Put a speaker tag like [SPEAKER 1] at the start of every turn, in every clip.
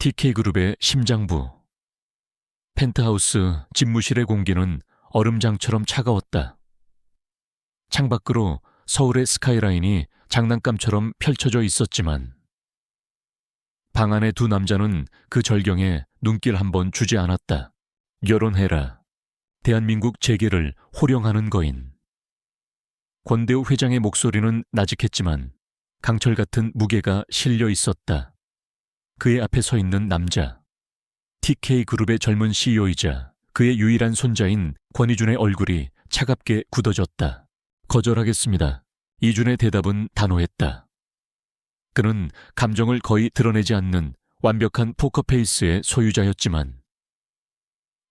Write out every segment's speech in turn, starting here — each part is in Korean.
[SPEAKER 1] TK그룹의 심장부. 펜트하우스 집무실의 공기는 얼음장처럼 차가웠다. 창밖으로 서울의 스카이라인이 장난감처럼 펼쳐져 있었지만 방 안의 두 남자는 그 절경에 눈길 한번 주지 않았다. 결혼해라. 대한민국 재계를 호령하는 거인. 권대우 회장의 목소리는 나직했지만 강철 같은 무게가 실려 있었다. 그의 앞에 서 있는 남자. TK그룹의 젊은 CEO이자 그의 유일한 손자인 권희준의 얼굴이 차갑게 굳어졌다. 거절하겠습니다. 이준의 대답은 단호했다. 그는 감정을 거의 드러내지 않는 완벽한 포커페이스의 소유자였지만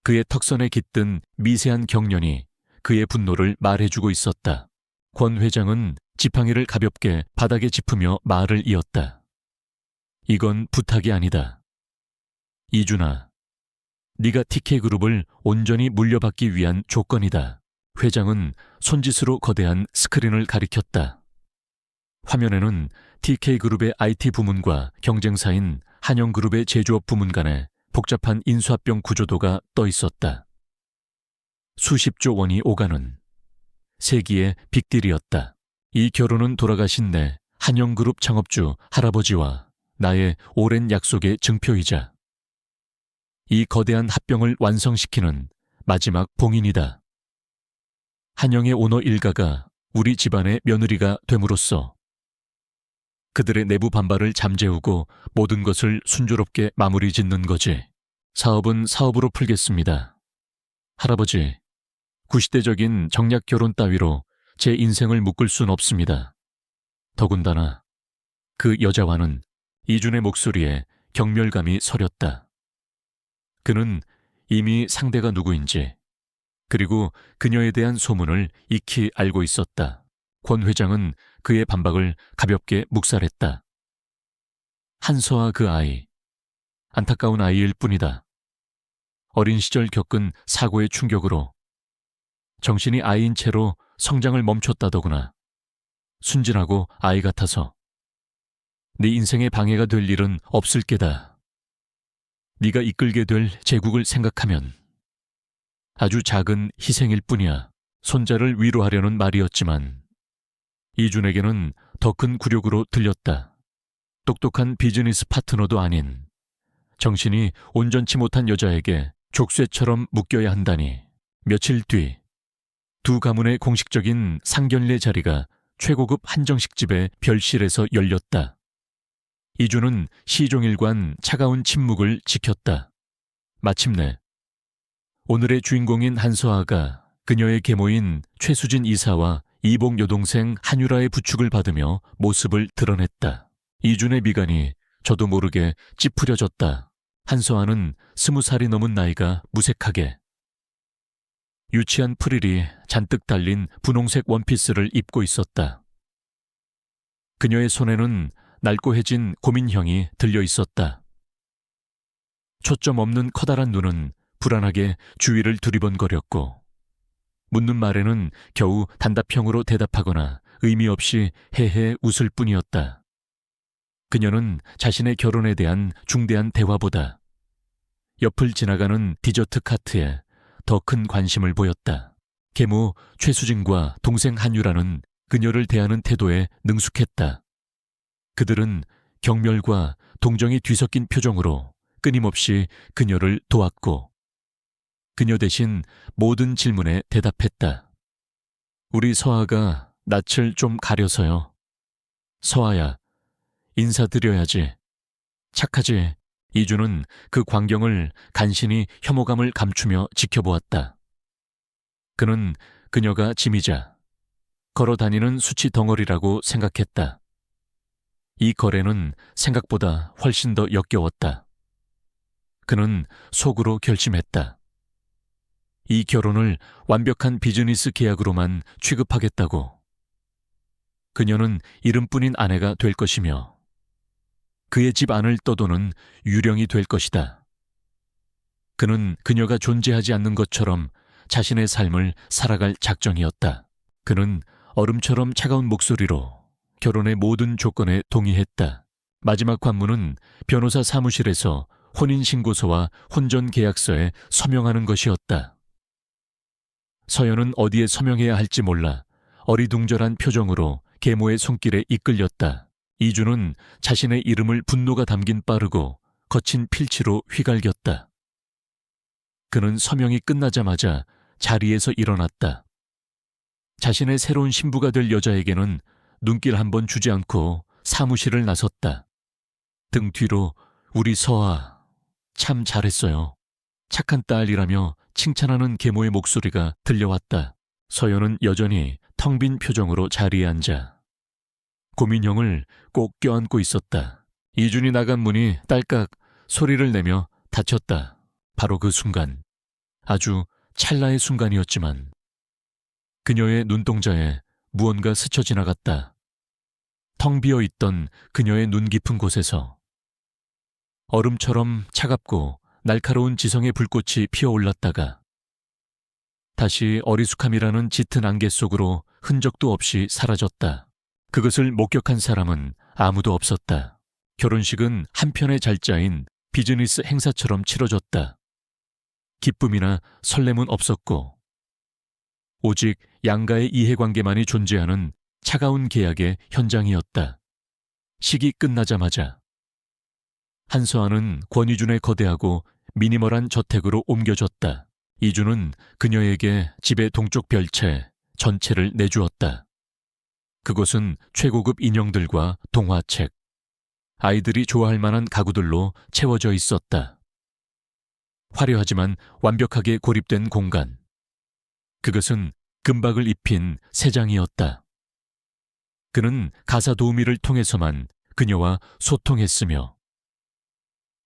[SPEAKER 1] 그의 턱선에 깃든 미세한 경련이 그의 분노를 말해주고 있었다. 권 회장은 지팡이를 가볍게 바닥에 짚으며 말을 이었다. 이건 부탁이 아니다. 이준아, 네가 TK그룹을 온전히 물려받기 위한 조건이다. 회장은 손짓으로 거대한 스크린을 가리켰다. 화면에는 TK그룹의 IT 부문과 경쟁사인 한영그룹의 제조업 부문 간의 복잡한 인수합병 구조도가 떠 있었다. 수십조 원이 오가는 세기의 빅딜이었다. 이 결혼은 돌아가신 내 한영그룹 창업주 할아버지와 나의 오랜 약속의 증표이자 이 거대한 합병을 완성시키는 마지막 봉인이다. 한영의 오너 일가가 우리 집안의 며느리가 됨으로써 그들의 내부 반발을 잠재우고 모든 것을 순조롭게 마무리 짓는 거지. 사업은 사업으로 풀겠습니다. 할아버지, 구시대적인 정략 결혼 따위로 제 인생을 묶을 순 없습니다. 더군다나 그 여자와는 이준의 목소리에 경멸감이 서렸다. 그는 이미 상대가 누구인지 그리고 그녀에 대한 소문을 익히 알고 있었다. 권 회장은 그의 반박을 가볍게 묵살했다. 한서와 그 아이, 안타까운 아이일 뿐이다. 어린 시절 겪은 사고의 충격으로 정신이 아이인 채로 성장을 멈췄다더구나. 순진하고 아이 같아서 네 인생에 방해가 될 일은 없을 게다. 네가 이끌게 될 제국을 생각하면 아주 작은 희생일 뿐이야. 손자를 위로하려는 말이었지만 이준에게는 더 큰 굴욕으로 들렸다. 똑똑한 비즈니스 파트너도 아닌 정신이 온전치 못한 여자에게 족쇄처럼 묶여야 한다니. 며칠 뒤 두 가문의 공식적인 상견례 자리가 최고급 한정식집의 별실에서 열렸다. 이준은 시종일관 차가운 침묵을 지켰다. 마침내 오늘의 주인공인 한서아가 그녀의 계모인 최수진 이사와 이복 여동생 한유라의 부축을 받으며 모습을 드러냈다. 이준의 미간이 저도 모르게 찌푸려졌다. 한서아는 20살이 넘은 나이가 무색하게 유치한 프릴이 잔뜩 달린 분홍색 원피스를 입고 있었다. 그녀의 손에는 날고해진 고민형이 들려 있었다. 초점 없는 커다란 눈은 불안하게 주위를 두리번거렸고 묻는 말에는 겨우 단답형으로 대답하거나 의미 없이 헤헤 웃을 뿐이었다. 그녀는 자신의 결혼에 대한 중대한 대화보다 옆을 지나가는 디저트 카트에 더 큰 관심을 보였다. 계모 최수진과 동생 한유라는 그녀를 대하는 태도에 능숙했다. 그들은 경멸과 동정이 뒤섞인 표정으로 끊임없이 그녀를 도왔고 그녀 대신 모든 질문에 대답했다. 우리 서아가 낯을 좀 가려서요. 서아야, 인사드려야지. 착하지. 이준은 그 광경을 간신히 혐오감을 감추며 지켜보았다. 그는 그녀가 짐이자 걸어다니는 수치 덩어리라고 생각했다. 이 거래는 생각보다 훨씬 더 역겨웠다. 그는 속으로 결심했다. 이 결혼을 완벽한 비즈니스 계약으로만 취급하겠다고. 그녀는 이름뿐인 아내가 될 것이며 그의 집 안을 떠도는 유령이 될 것이다. 그는 그녀가 존재하지 않는 것처럼 자신의 삶을 살아갈 작정이었다. 그는 얼음처럼 차가운 목소리로 결혼의 모든 조건에 동의했다. 마지막 관문은 변호사 사무실에서 혼인신고서와 혼전계약서에 서명하는 것이었다. 서연은 어디에 서명해야 할지 몰라 어리둥절한 표정으로 계모의 손길에 이끌렸다. 이주는 자신의 이름을 분노가 담긴 빠르고 거친 필치로 휘갈겼다. 그는 서명이 끝나자마자 자리에서 일어났다. 자신의 새로운 신부가 될 여자에게는 눈길 한 번 주지 않고 사무실을 나섰다. 등 뒤로 우리 서아 참 잘했어요. 착한 딸이라며 칭찬하는 계모의 목소리가 들려왔다. 서연은 여전히 텅 빈 표정으로 자리에 앉아 고민형을 꼭 껴안고 있었다. 이준이 나간 문이 딸깍 소리를 내며 닫혔다. 바로 그 순간, 아주 찰나의 순간이었지만 그녀의 눈동자에 무언가 스쳐 지나갔다. 텅 비어 있던 그녀의 눈 깊은 곳에서 얼음처럼 차갑고 날카로운 지성의 불꽃이 피어올랐다가 다시 어리숙함이라는 짙은 안개 속으로 흔적도 없이 사라졌다. 그것을 목격한 사람은 아무도 없었다. 결혼식은 한편의 잘짜인 비즈니스 행사처럼 치러졌다. 기쁨이나 설렘은 없었고 오직 양가의 이해관계만이 존재하는 차가운 계약의 현장이었다. 식이 끝나자마자 한서아는 권희준의 거대하고 미니멀한 저택으로 옮겨졌다. 이준은 그녀에게 집의 동쪽 별채 전체를 내주었다. 그곳은 최고급 인형들과 동화책, 아이들이 좋아할 만한 가구들로 채워져 있었다. 화려하지만 완벽하게 고립된 공간. 그것은 금박을 입힌 새장이었다. 그는 가사 도우미를 통해서만 그녀와 소통했으며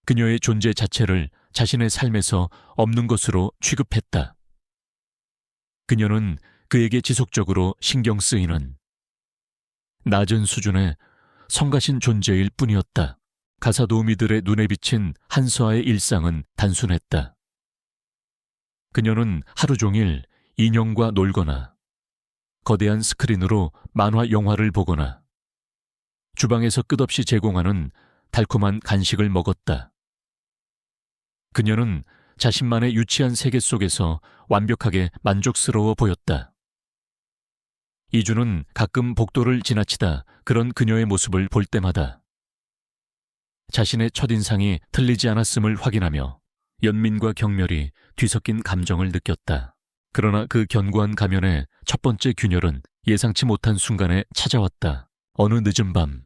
[SPEAKER 1] 그녀의 존재 자체를 자신의 삶에서 없는 것으로 취급했다. 그녀는 그에게 지속적으로 신경 쓰이는 낮은 수준의 성가신 존재일 뿐이었다. 가사 도우미들의 눈에 비친 한서아의 일상은 단순했다. 그녀는 하루 종일 인형과 놀거나 거대한 스크린으로 만화 영화를 보거나 주방에서 끝없이 제공하는 달콤한 간식을 먹었다. 그녀는 자신만의 유치한 세계 속에서 완벽하게 만족스러워 보였다. 이주는 가끔 복도를 지나치다 그런 그녀의 모습을 볼 때마다 자신의 첫인상이 틀리지 않았음을 확인하며 연민과 경멸이 뒤섞인 감정을 느꼈다. 그러나 그 견고한 가면의 첫 번째 균열은 예상치 못한 순간에 찾아왔다. 어느 늦은 밤,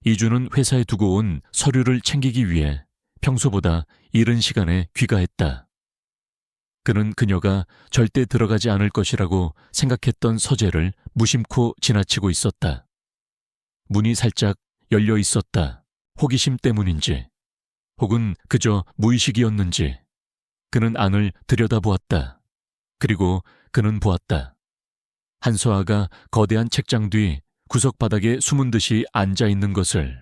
[SPEAKER 1] 이주는 회사에 두고 온 서류를 챙기기 위해 평소보다 이른 시간에 귀가했다. 그는 그녀가 절대 들어가지 않을 것이라고 생각했던 서재를 무심코 지나치고 있었다. 문이 살짝 열려 있었다. 호기심 때문인지 혹은 그저 무의식이었는지 그는 안을 들여다보았다. 그리고 그는 보았다. 한서아가 거대한 책장 뒤 구석 바닥에 숨은 듯이 앉아 있는 것을.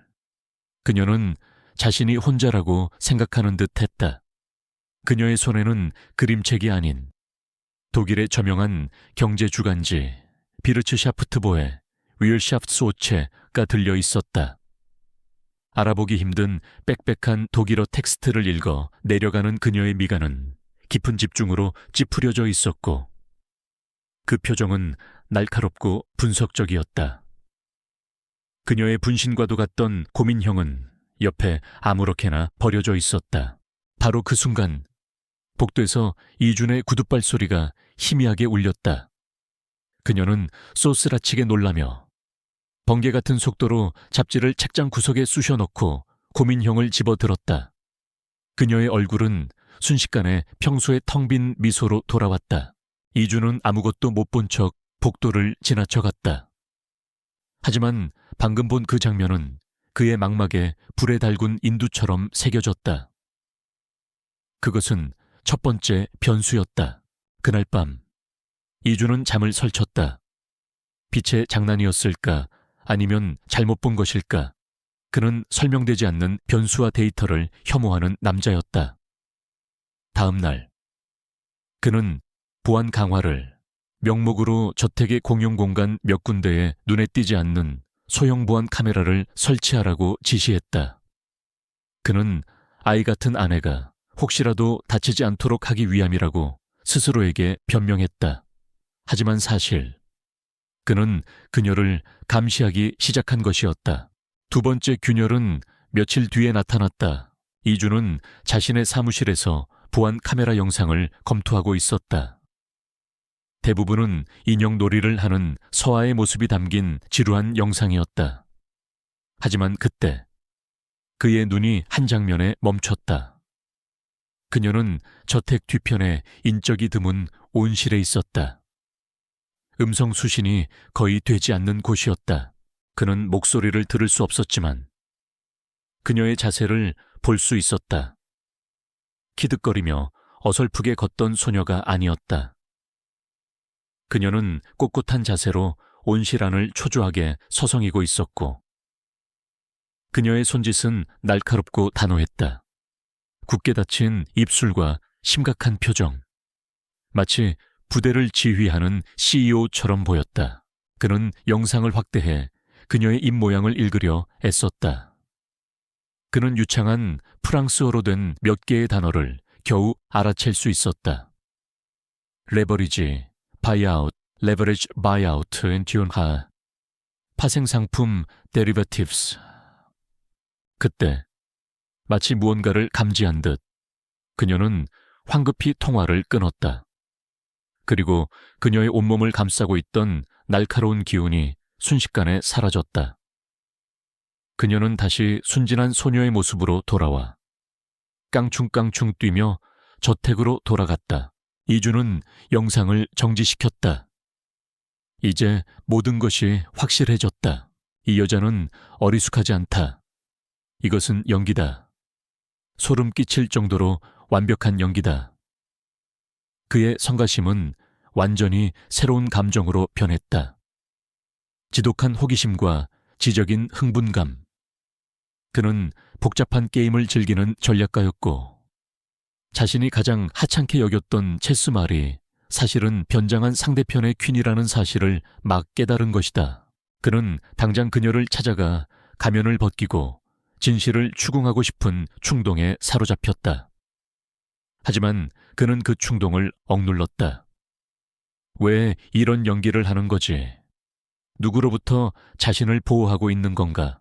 [SPEAKER 1] 그녀는 자신이 혼자라고 생각하는 듯 했다. 그녀의 손에는 그림책이 아닌 독일의 저명한 경제 주간지 비르츠샤프트보의 위얼샤프트소체가 들려 있었다. 알아보기 힘든 빽빽한 독일어 텍스트를 읽어 내려가는 그녀의 미간은 깊은 집중으로 찌푸려져 있었고 그 표정은 날카롭고 분석적이었다. 그녀의 분신과도 같던 고민형은 옆에 아무렇게나 버려져 있었다. 바로 그 순간 복도에서 이준의 구둣발 소리가 희미하게 울렸다. 그녀는 소스라치게 놀라며 번개 같은 속도로 잡지를 책장 구석에 쑤셔넣고 고민형을 집어들었다. 그녀의 얼굴은 순식간에 평소의 텅 빈 미소로 돌아왔다. 이준은 아무것도 못 본 척 복도를 지나쳐갔다. 하지만 방금 본 그 장면은 그의 망막에 불에 달군 인두처럼 새겨졌다. 그것은 첫 번째 변수였다. 그날 밤 이준은 잠을 설쳤다. 빛의 장난이었을까 아니면 잘못 본 것일까? 그는 설명되지 않는 변수와 데이터를 혐오하는 남자였다. 다음 날 그는 보안 강화를 명목으로 저택의 공용 공간 몇 군데에 눈에 띄지 않는 소형 보안 카메라를 설치하라고 지시했다. 그는 아이 같은 아내가 혹시라도 다치지 않도록 하기 위함이라고 스스로에게 변명했다. 하지만 사실 그는 그녀를 감시하기 시작한 것이었다. 두 번째 균열은 며칠 뒤에 나타났다. 이주는 자신의 사무실에서 보안 카메라 영상을 검토하고 있었다. 대부분은 인형놀이를 하는 서아의 모습이 담긴 지루한 영상이었다. 하지만 그때 그의 눈이 한 장면에 멈췄다. 그녀는 저택 뒤편에 인적이 드문 온실에 있었다. 음성 수신이 거의 되지 않는 곳이었다. 그는 목소리를 들을 수 없었지만 그녀의 자세를 볼 수 있었다. 키득거리며 어설프게 걷던 소녀가 아니었다. 그녀는 꼿꼿한 자세로 온실 안을 초조하게 서성이고 있었고 그녀의 손짓은 날카롭고 단호했다. 굳게 닫힌 입술과 심각한 표정. 마치 부대를 지휘하는 CEO처럼 보였다. 그는 영상을 확대해 그녀의 입모양을 읽으려 애썼다. 그는 유창한 프랑스어로 된 몇 개의 단어를 겨우 알아챌 수 있었다. 레버리지, 바이아웃, 레버리지 바이아웃, 엔티온하, 파생상품, 데리버티브스. 그때 마치 무언가를 감지한 듯 그녀는 황급히 통화를 끊었다. 그리고 그녀의 온몸을 감싸고 있던 날카로운 기운이 순식간에 사라졌다. 그녀는 다시 순진한 소녀의 모습으로 돌아와 깡충깡충 뛰며 저택으로 돌아갔다. 이주는 영상을 정지시켰다. 이제 모든 것이 확실해졌다. 이 여자는 어리숙하지 않다. 이것은 연기다. 소름 끼칠 정도로 완벽한 연기다. 그의 성가심은 완전히 새로운 감정으로 변했다. 지독한 호기심과 지적인 흥분감. 그는 복잡한 게임을 즐기는 전략가였고 자신이 가장 하찮게 여겼던 체스 말이 사실은 변장한 상대편의 퀸이라는 사실을 막 깨달은 것이다. 그는 당장 그녀를 찾아가 가면을 벗기고 진실을 추궁하고 싶은 충동에 사로잡혔다. 하지만 그는 그 충동을 억눌렀다. 왜 이런 연기를 하는 거지? 누구로부터 자신을 보호하고 있는 건가?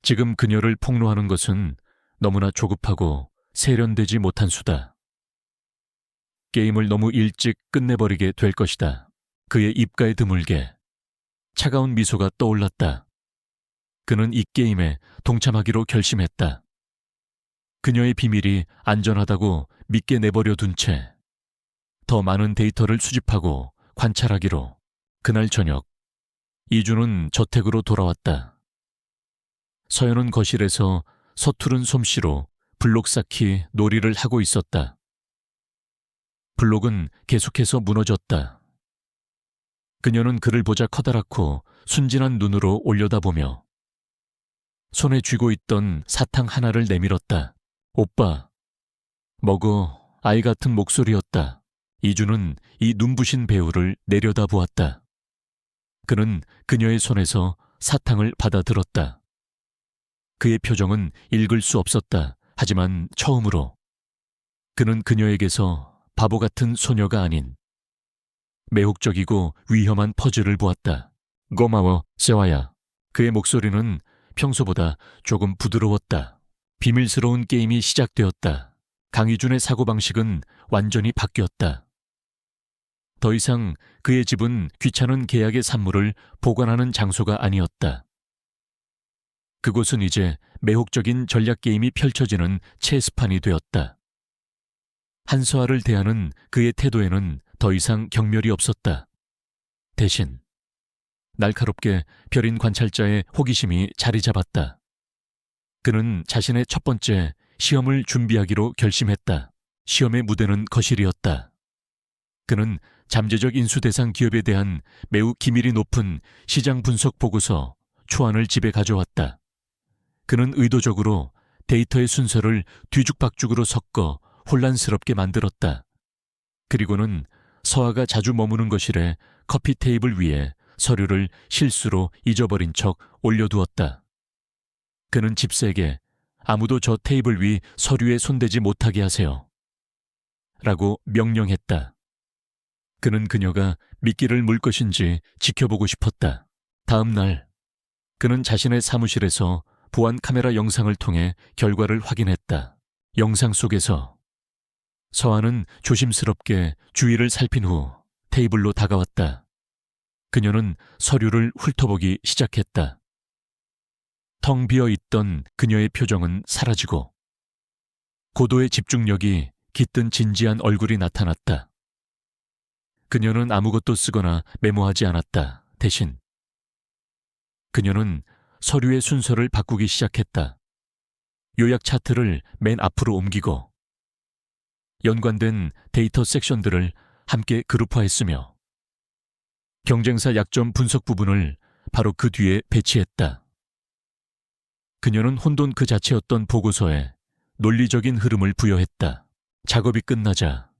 [SPEAKER 1] 지금 그녀를 폭로하는 것은 너무나 조급하고 세련되지 못한 수다. 게임을 너무 일찍 끝내버리게 될 것이다. 그의 입가에 드물게 차가운 미소가 떠올랐다. 그는 이 게임에 동참하기로 결심했다. 그녀의 비밀이 안전하다고 믿게 내버려 둔 채 더 많은 데이터를 수집하고 관찰하기로. 그날 저녁 이주는 저택으로 돌아왔다. 서연은 거실에서 서투른 솜씨로 블록 쌓기 놀이를 하고 있었다. 블록은 계속해서 무너졌다. 그녀는 그를 보자 커다랗고 순진한 눈으로 올려다보며 손에 쥐고 있던 사탕 하나를 내밀었다. 오빠, 먹어. 아이 같은 목소리였다. 이주는 이 눈부신 배우를 내려다보았다. 그는 그녀의 손에서 사탕을 받아들었다. 그의 표정은 읽을 수 없었다. 하지만 처음으로 그는 그녀에게서 바보 같은 소녀가 아닌 매혹적이고 위험한 퍼즐을 보았다. 고마워, 세화야. 그의 목소리는 평소보다 조금 부드러웠다. 비밀스러운 게임이 시작되었다. 강희준의 사고방식은 완전히 바뀌었다. 더 이상 그의 집은 귀찮은 계약의 산물을 보관하는 장소가 아니었다. 그곳은 이제 매혹적인 전략 게임이 펼쳐지는 체스판이 되었다. 한서아를 대하는 그의 태도에는 더 이상 경멸이 없었다. 대신 날카롭게 벼린 관찰자의 호기심이 자리 잡았다. 그는 자신의 첫 번째 시험을 준비하기로 결심했다. 시험의 무대는 거실이었다. 그는 잠재적 인수 대상 기업에 대한 매우 기밀이 높은 시장 분석 보고서 초안을 집에 가져왔다. 그는 의도적으로 데이터의 순서를 뒤죽박죽으로 섞어 혼란스럽게 만들었다. 그리고는 서아가 자주 머무는 거실에 커피 테이블 위에 서류를 실수로 잊어버린 척 올려두었다. 그는 집세게 아무도 저 테이블 위 서류에 손대지 못하게 하세요. 라고 명령했다. 그는 그녀가 미끼를 물 것인지 지켜보고 싶었다. 다음 날, 그는 자신의 사무실에서 보안 카메라 영상을 통해 결과를 확인했다. 영상 속에서 서아는 조심스럽게 주위를 살핀 후 테이블로 다가왔다. 그녀는 서류를 훑어보기 시작했다. 텅 비어 있던 그녀의 표정은 사라지고 고도의 집중력이 깃든 진지한 얼굴이 나타났다. 그녀는 아무것도 쓰거나 메모하지 않았다. 대신 그녀는 서류의 순서를 바꾸기 시작했다. 요약 차트를 맨 앞으로 옮기고 연관된 데이터 섹션들을 함께 그룹화했으며 경쟁사 약점 분석 부분을 바로 그 뒤에 배치했다. 그녀는 혼돈 그 자체였던 보고서에 논리적인 흐름을 부여했다. 작업이 끝나자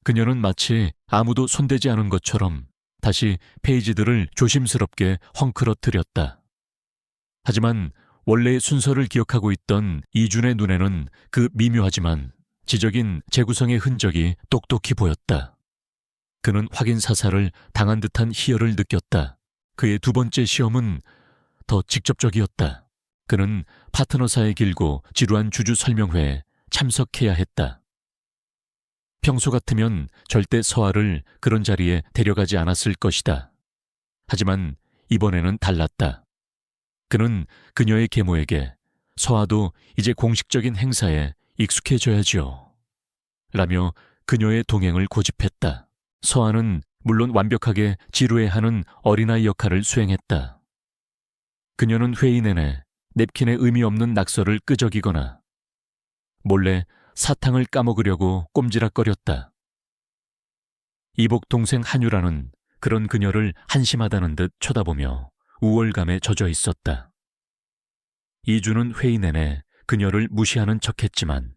[SPEAKER 1] 그녀는 마치 아무도 손대지 않은 것처럼 다시 페이지들을 조심스럽게 헝클어뜨렸다. 하지만 원래의 순서를 기억하고 있던 이준의 눈에는 그 미묘하지만 지적인 재구성의 흔적이 똑똑히 보였다. 그는 확인 사살을 당한 듯한 희열을 느꼈다. 그의 두 번째 시험은 더 직접적이었다. 그는 파트너사의 길고 지루한 주주 설명회에 참석해야 했다. 평소 같으면 절대 서아를 그런 자리에 데려가지 않았을 것이다. 하지만 이번에는 달랐다. 그는 그녀의 계모에게 서아도 이제 공식적인 행사에 익숙해져야지요. 라며 그녀의 동행을 고집했다. 서아는 물론 완벽하게 지루해하는 어린아이 역할을 수행했다. 그녀는 회의 내내 냅킨에 의미 없는 낙서를 끄적이거나 몰래 사탕을 까먹으려고 꼼지락거렸다. 이복 동생 한유라는 그런 그녀를 한심하다는 듯 쳐다보며 우월감에 젖어 있었다. 이주는 회의 내내 그녀를 무시하는 척했지만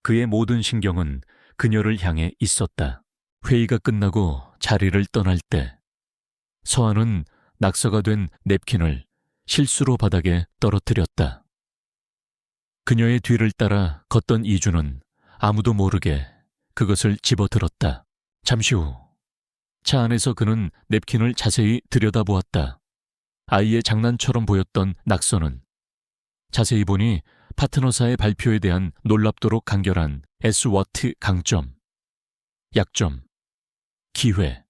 [SPEAKER 1] 그의 모든 신경은 그녀를 향해 있었다. 회의가 끝나고 자리를 떠날 때 서아는 낙서가 된 냅킨을 실수로 바닥에 떨어뜨렸다. 그녀의 뒤를 따라 걷던 이주는 아무도 모르게 그것을 집어들었다. 잠시 후 차 안에서 그는 냅킨을 자세히 들여다보았다. 아이의 장난처럼 보였던 낙서는 자세히 보니 파트너사의 발표에 대한 놀랍도록 간결한 SWOT 강점, 약점, 기회,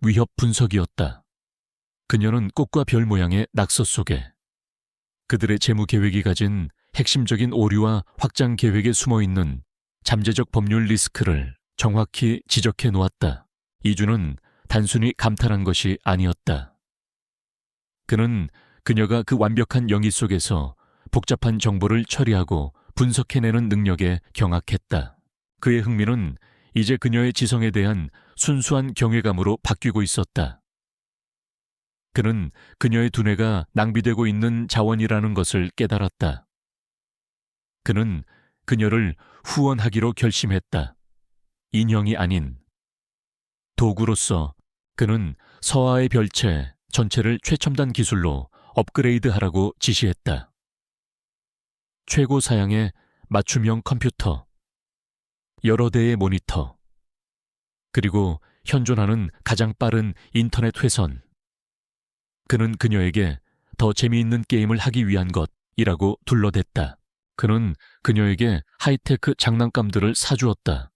[SPEAKER 1] 위협 분석이었다. 그녀는 꽃과 별 모양의 낙서 속에 그들의 재무 계획이 가진 핵심적인 오류와 확장 계획에 숨어있는 잠재적 법률 리스크를 정확히 지적해 놓았다. 이주는 단순히 감탄한 것이 아니었다. 그는 그녀가 그 완벽한 영이 속에서 복잡한 정보를 처리하고 분석해내는 능력에 경악했다. 그의 흥미는 이제 그녀의 지성에 대한 순수한 경외감으로 바뀌고 있었다. 그는 그녀의 두뇌가 낭비되고 있는 자원이라는 것을 깨달았다. 그는 그녀를 후원하기로 결심했다. 인형이 아닌 도구로서 그는 서아의 별채 전체를 최첨단 기술로 업그레이드하라고 지시했다. 최고 사양의 맞춤형 컴퓨터, 여러 대의 모니터, 그리고 현존하는 가장 빠른 인터넷 회선. 그는 그녀에게 더 재미있는 게임을 하기 위한 것이라고 둘러댔다. 그는 그녀에게 하이테크 장난감들을 사주었다.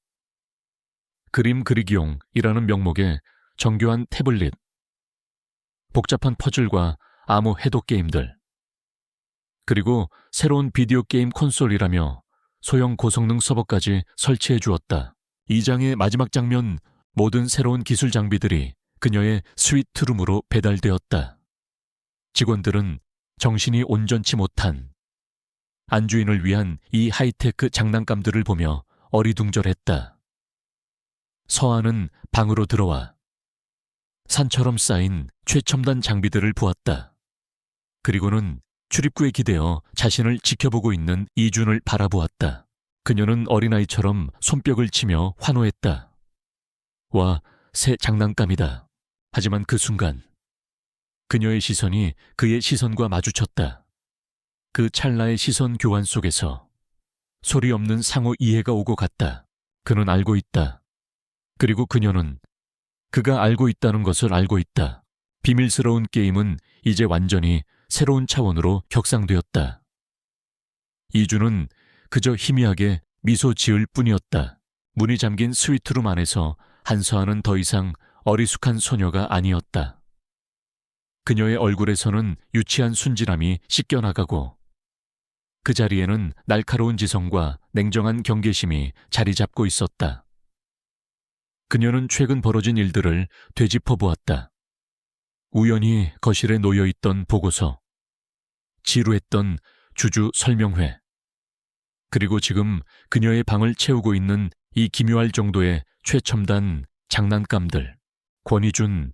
[SPEAKER 1] 그림 그리기용이라는 명목의 정교한 태블릿, 복잡한 퍼즐과 암호 해독 게임들, 그리고 새로운 비디오 게임 콘솔이라며 소형 고성능 서버까지 설치해 주었다. 이 장의 마지막 장면, 모든 새로운 기술 장비들이 그녀의 스위트룸으로 배달되었다. 직원들은 정신이 온전치 못한 안주인을 위한 이 하이테크 장난감들을 보며 어리둥절했다. 서아는 방으로 들어와 산처럼 쌓인 최첨단 장비들을 보았다. 그리고는 출입구에 기대어 자신을 지켜보고 있는 이준을 바라보았다. 그녀는 어린아이처럼 손뼉을 치며 환호했다. 와, 새 장난감이다. 하지만 그 순간 그녀의 시선이 그의 시선과 마주쳤다. 그 찰나의 시선 교환 속에서 소리 없는 상호 이해가 오고 갔다. 그는 알고 있다. 그리고 그녀는 그가 알고 있다는 것을 알고 있다. 비밀스러운 게임은 이제 완전히 새로운 차원으로 격상되었다. 이주는 그저 희미하게 미소 지을 뿐이었다. 문이 잠긴 스위트룸 안에서 한서아는 더 이상 어리숙한 소녀가 아니었다. 그녀의 얼굴에서는 유치한 순진함이 씻겨나가고 그 자리에는 날카로운 지성과 냉정한 경계심이 자리 잡고 있었다. 그녀는 최근 벌어진 일들을 되짚어 보았다. 우연히 거실에 놓여있던 보고서, 지루했던 주주 설명회, 그리고 지금 그녀의 방을 채우고 있는 이 기묘할 정도의 최첨단 장난감들. 권희준,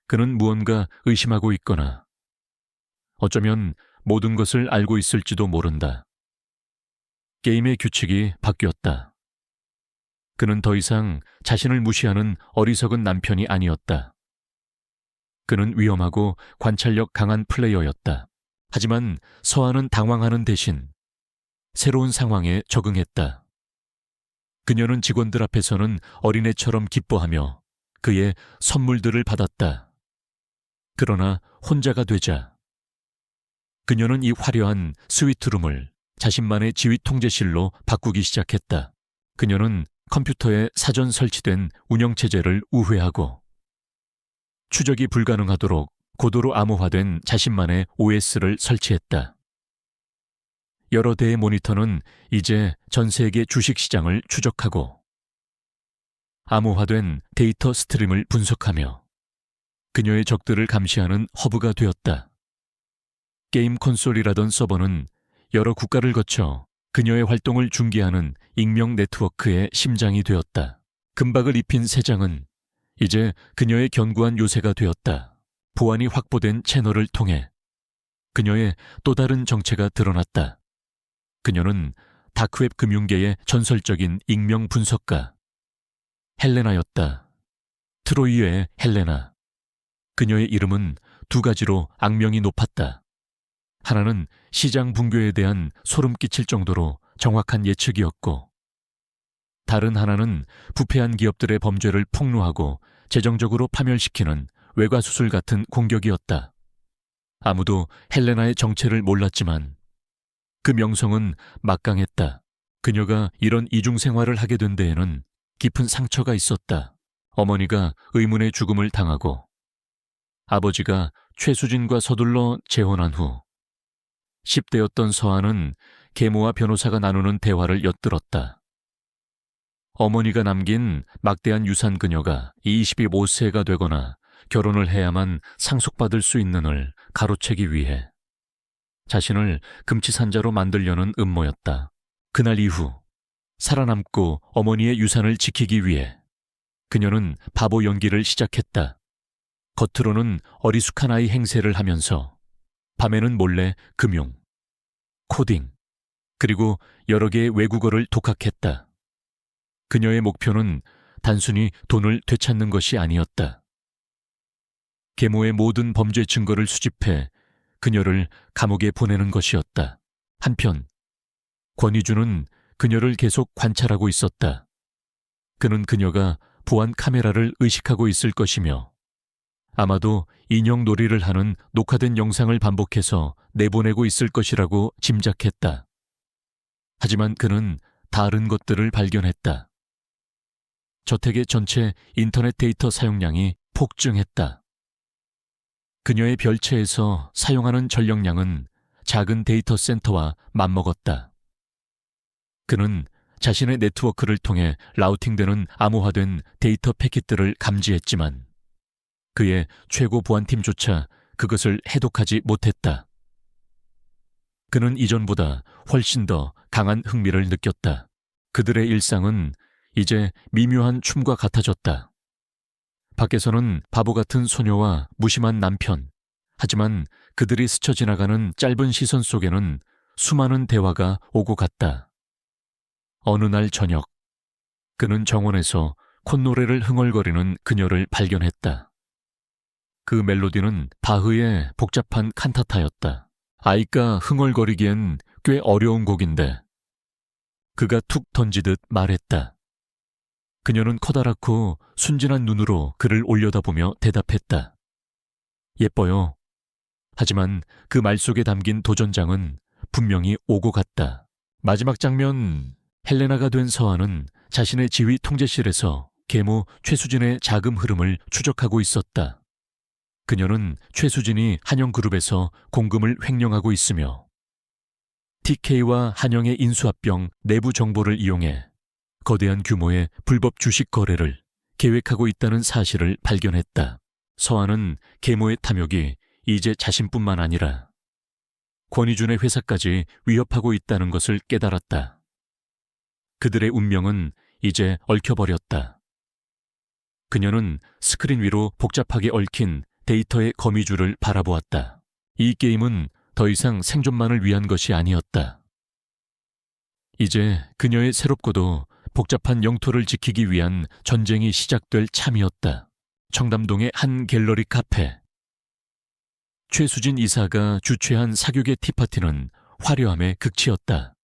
[SPEAKER 1] 그는 무언가 의심하고 있거나 어쩌면 모든 것을 알고 있을지도 모른다. 게임의 규칙이 바뀌었다. 그는 더 이상 자신을 무시하는 어리석은 남편이 아니었다. 그는 위험하고 관찰력 강한 플레이어였다. 하지만 서아는 당황하는 대신 새로운 상황에 적응했다. 그녀는 직원들 앞에서는 어린애처럼 기뻐하며 그의 선물들을 받았다. 그러나 혼자가 되자 그녀는 이 화려한 스위트룸을 자신만의 지휘 통제실로 바꾸기 시작했다. 그녀는 컴퓨터에 사전 설치된 운영체제를 우회하고 추적이 불가능하도록 고도로 암호화된 자신만의 OS를 설치했다. 여러 대의 모니터는 이제 전 세계 주식시장을 추적하고 암호화된 데이터 스트림을 분석하며 그녀의 적들을 감시하는 허브가 되었다. 게임 콘솔이라던 서버는 여러 국가를 거쳐 그녀의 활동을 중계하는 익명 네트워크의 심장이 되었다. 금박을 입힌 세장은 이제 그녀의 견고한 요새가 되었다. 보안이 확보된 채널을 통해 그녀의 또 다른 정체가 드러났다. 그녀는 다크웹 금융계의 전설적인 익명 분석가 헬레나였다. 트로이의 헬레나. 그녀의 이름은 두 가지로 악명이 높았다. 하나는 시장 붕괴에 대한 소름 끼칠 정도로 정확한 예측이었고, 다른 하나는 부패한 기업들의 범죄를 폭로하고 재정적으로 파멸시키는 외과수술 같은 공격이었다. 아무도 헬레나의 정체를 몰랐지만 그 명성은 막강했다. 그녀가 이런 이중생활을 하게 된 데에는 깊은 상처가 있었다. 어머니가 의문의 죽음을 당하고 아버지가 최수진과 서둘러 재혼한 후 10대였던 서아는 계모와 변호사가 나누는 대화를 엿들었다. 어머니가 남긴 막대한 유산 그녀가 25세가 되거나 결혼을 해야만 상속받을 수 있는을 가로채기 위해 자신을 금치산자로 만들려는 음모였다. 그날 이후 살아남고 어머니의 유산을 지키기 위해 그녀는 바보 연기를 시작했다. 겉으로는 어리숙한 아이 행세를 하면서 밤에는 몰래 금융, 코딩, 그리고 여러 개의 외국어를 독학했다. 그녀의 목표는 단순히 돈을 되찾는 것이 아니었다. 계모의 모든 범죄 증거를 수집해 그녀를 감옥에 보내는 것이었다. 한편 권희준은 그녀를 계속 관찰하고 있었다. 그는 그녀가 보안 카메라를 의식하고 있을 것이며 아마도 인형놀이를 하는 녹화된 영상을 반복해서 내보내고 있을 것이라고 짐작했다. 하지만 그는 다른 것들을 발견했다. 저택의 전체 인터넷 데이터 사용량이 폭증했다. 그녀의 별채에서 사용하는 전력량은 작은 데이터 센터와 맞먹었다. 그는 자신의 네트워크를 통해 라우팅되는 암호화된 데이터 패킷들을 감지했지만 그의 최고 보안팀조차 그것을 해독하지 못했다. 그는 이전보다 훨씬 더 강한 흥미를 느꼈다. 그들의 일상은 이제 미묘한 춤과 같아졌다. 밖에서는 바보 같은 소녀와 무심한 남편, 하지만 그들이 스쳐 지나가는 짧은 시선 속에는 수많은 대화가 오고 갔다. 어느 날 저녁, 그는 정원에서 콧노래를 흥얼거리는 그녀를 발견했다. 그 멜로디는 바흐의 복잡한 칸타타였다. 아이가 흥얼거리기엔 꽤 어려운 곡인데 그가 툭 던지듯 말했다. 그녀는 커다랗고 순진한 눈으로 그를 올려다보며 대답했다. 예뻐요. 하지만 그 말 속에 담긴 도전장은 분명히 오고 갔다. 마지막 장면, 헬레나가 된 서한은 자신의 지휘 통제실에서 계모 최수진의 자금 흐름을 추적하고 있었다. 그녀는 최수진이 한영그룹에서 공금을 횡령하고 있으며 TK와 한영의 인수합병 내부 정보를 이용해 거대한 규모의 불법 주식 거래를 계획하고 있다는 사실을 발견했다. 서한은 계모의 탐욕이 이제 자신뿐만 아니라 권희준의 회사까지 위협하고 있다는 것을 깨달았다. 그들의 운명은 이제 얽혀버렸다. 그녀는 스크린 위로 복잡하게 얽힌 데이터의 거미줄을 바라보았다. 이 게임은 더 이상 생존만을 위한 것이 아니었다. 이제 그녀의 새롭고도 복잡한 영토를 지키기 위한 전쟁이 시작될 참이었다. 청담동의 한 갤러리 카페. 최수진 이사가 주최한 사교계 티파티는 화려함의 극치였다.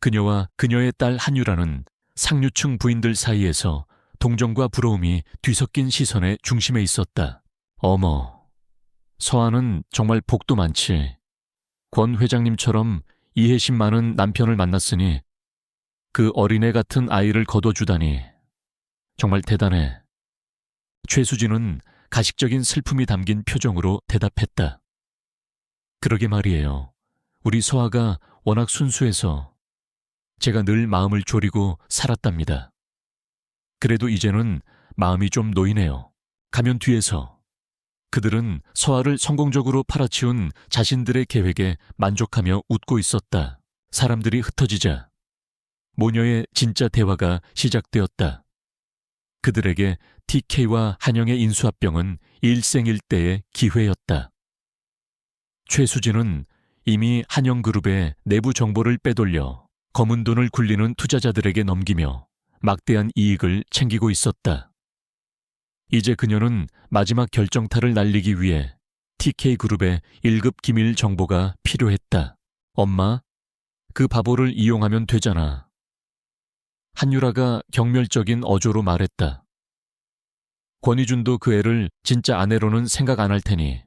[SPEAKER 1] 그녀와 그녀의 딸 한유라는 상류층 부인들 사이에서 동정과 부러움이 뒤섞인 시선의 중심에 있었다. 어머, 서한은 정말 복도 많지. 권 회장님처럼 이해심 많은 남편을 만났으니 그 어린애 같은 아이를 거둬주다니 정말 대단해. 최수진은 가식적인 슬픔이 담긴 표정으로 대답했다. 그러게 말이에요. 우리 서아가 워낙 순수해서 제가 늘 마음을 졸이고 살았답니다. 그래도 이제는 마음이 좀 놓이네요. 가면 뒤에서 그들은 서아를 성공적으로 팔아치운 자신들의 계획에 만족하며 웃고 있었다. 사람들이 흩어지자 모녀의 진짜 대화가 시작되었다. 그들에게 TK와 한영의 인수합병은 일생일대의 기회였다. 최수진은 이미 한영그룹의 내부 정보를 빼돌려 검은 돈을 굴리는 투자자들에게 넘기며 막대한 이익을 챙기고 있었다. 이제 그녀는 마지막 결정타를 날리기 위해 TK그룹의 1급 기밀 정보가 필요했다. 엄마, 그 바보를 이용하면 되잖아. 한유라가 경멸적인 어조로 말했다. 권희준도 그 애를 진짜 아내로는 생각 안 할 테니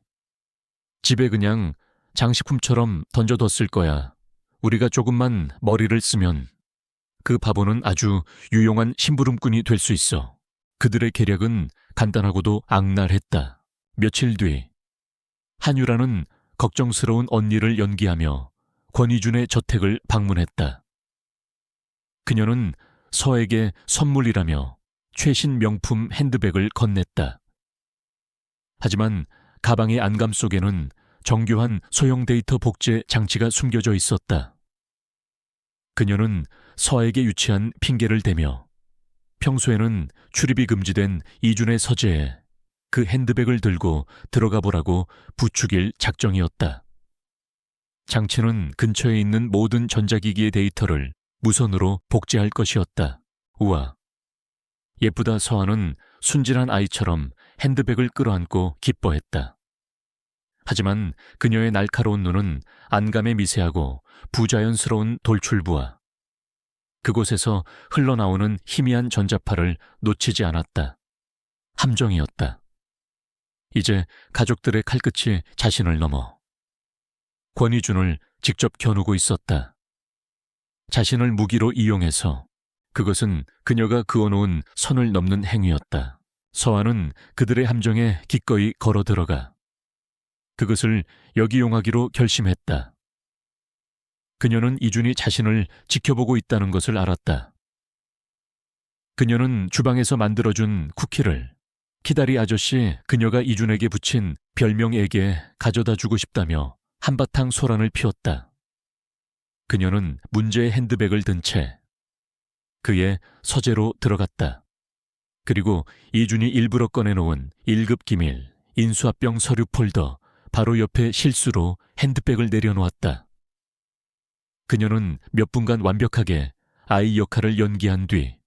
[SPEAKER 1] 집에 그냥 장식품처럼 던져뒀을 거야. 우리가 조금만 머리를 쓰면 그 바보는 아주 유용한 심부름꾼이 될 수 있어. 그들의 계략은 간단하고도 악랄했다. 며칠 뒤 한유라는 걱정스러운 언니를 연기하며 권희준의 저택을 방문했다. 그녀는 서에게 선물이라며 최신 명품 핸드백을 건넸다. 하지만 가방의 안감 속에는 정교한 소형 데이터 복제 장치가 숨겨져 있었다. 그녀는 서에게 유치한 핑계를 대며 평소에는 출입이 금지된 이준의 서재에 그 핸드백을 들고 들어가 보라고 부추길 작정이었다. 장치는 근처에 있는 모든 전자기기의 데이터를 무선으로 복제할 것이었다. 우와. 예쁘다. 서아는 순진한 아이처럼 핸드백을 끌어안고 기뻐했다. 하지만 그녀의 날카로운 눈은 안감에 미세하고 부자연스러운 돌출부와 그곳에서 흘러나오는 희미한 전자파를 놓치지 않았다. 함정이었다. 이제 가족들의 칼끝이 자신을 넘어 권희준을 직접 겨누고 있었다. 자신을 무기로 이용해서 그것은 그녀가 그어놓은 선을 넘는 행위였다. 서아는 그들의 함정에 기꺼이 걸어 들어가 그것을 역이용하기로 결심했다. 그녀는 이준이 자신을 지켜보고 있다는 것을 알았다. 그녀는 주방에서 만들어준 쿠키를 키다리 아저씨 그녀가 이준에게 붙인 별명에게 가져다 주고 싶다며 한바탕 소란을 피웠다. 그녀는 문제의 핸드백을 든 채 그의 서재로 들어갔다. 그리고 이준이 일부러 꺼내놓은 1급 기밀 인수합병 서류 폴더 바로 옆에 실수로 핸드백을 내려놓았다. 그녀는 몇 분간 완벽하게 아이 역할을 연기한 뒤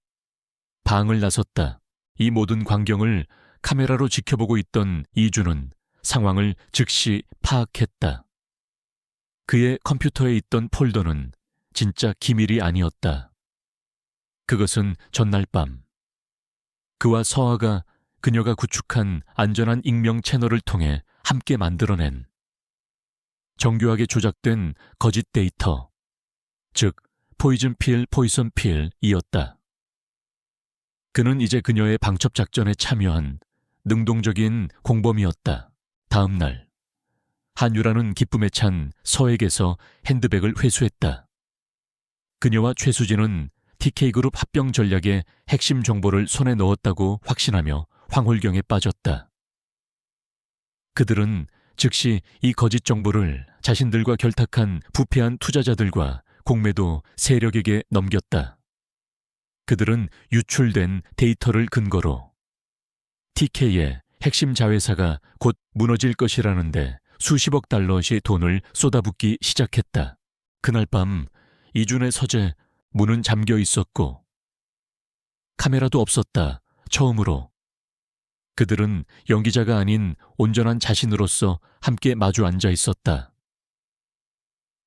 [SPEAKER 1] 방을 나섰다. 이 모든 광경을 카메라로 지켜보고 있던 이준은 상황을 즉시 파악했다. 그의 컴퓨터에 있던 폴더는 진짜 기밀이 아니었다. 그것은 전날 밤 그와 서아가 그녀가 구축한 안전한 익명 채널을 통해 함께 만들어낸 정교하게 조작된 거짓 데이터, 즉 포이즌 필, 포이선 필이었다. 그는 이제 그녀의 방첩 작전에 참여한 능동적인 공범이었다. 다음 날 한유라는 기쁨에 찬 서에게서 핸드백을 회수했다. 그녀와 최수진은 TK그룹 합병 전략의 핵심 정보를 손에 넣었다고 확신하며 황홀경에 빠졌다. 그들은 즉시 이 거짓 정보를 자신들과 결탁한 부패한 투자자들과 공매도 세력에게 넘겼다. 그들은 유출된 데이터를 근거로 TK의 핵심 자회사가 곧 무너질 것이라는데 수십억 달러의 돈을 쏟아붓기 시작했다. 그날 밤 이준의 서재 문은 잠겨 있었고 카메라도 없었다. 처음으로. 그들은 연기자가 아닌 온전한 자신으로서 함께 마주 앉아 있었다.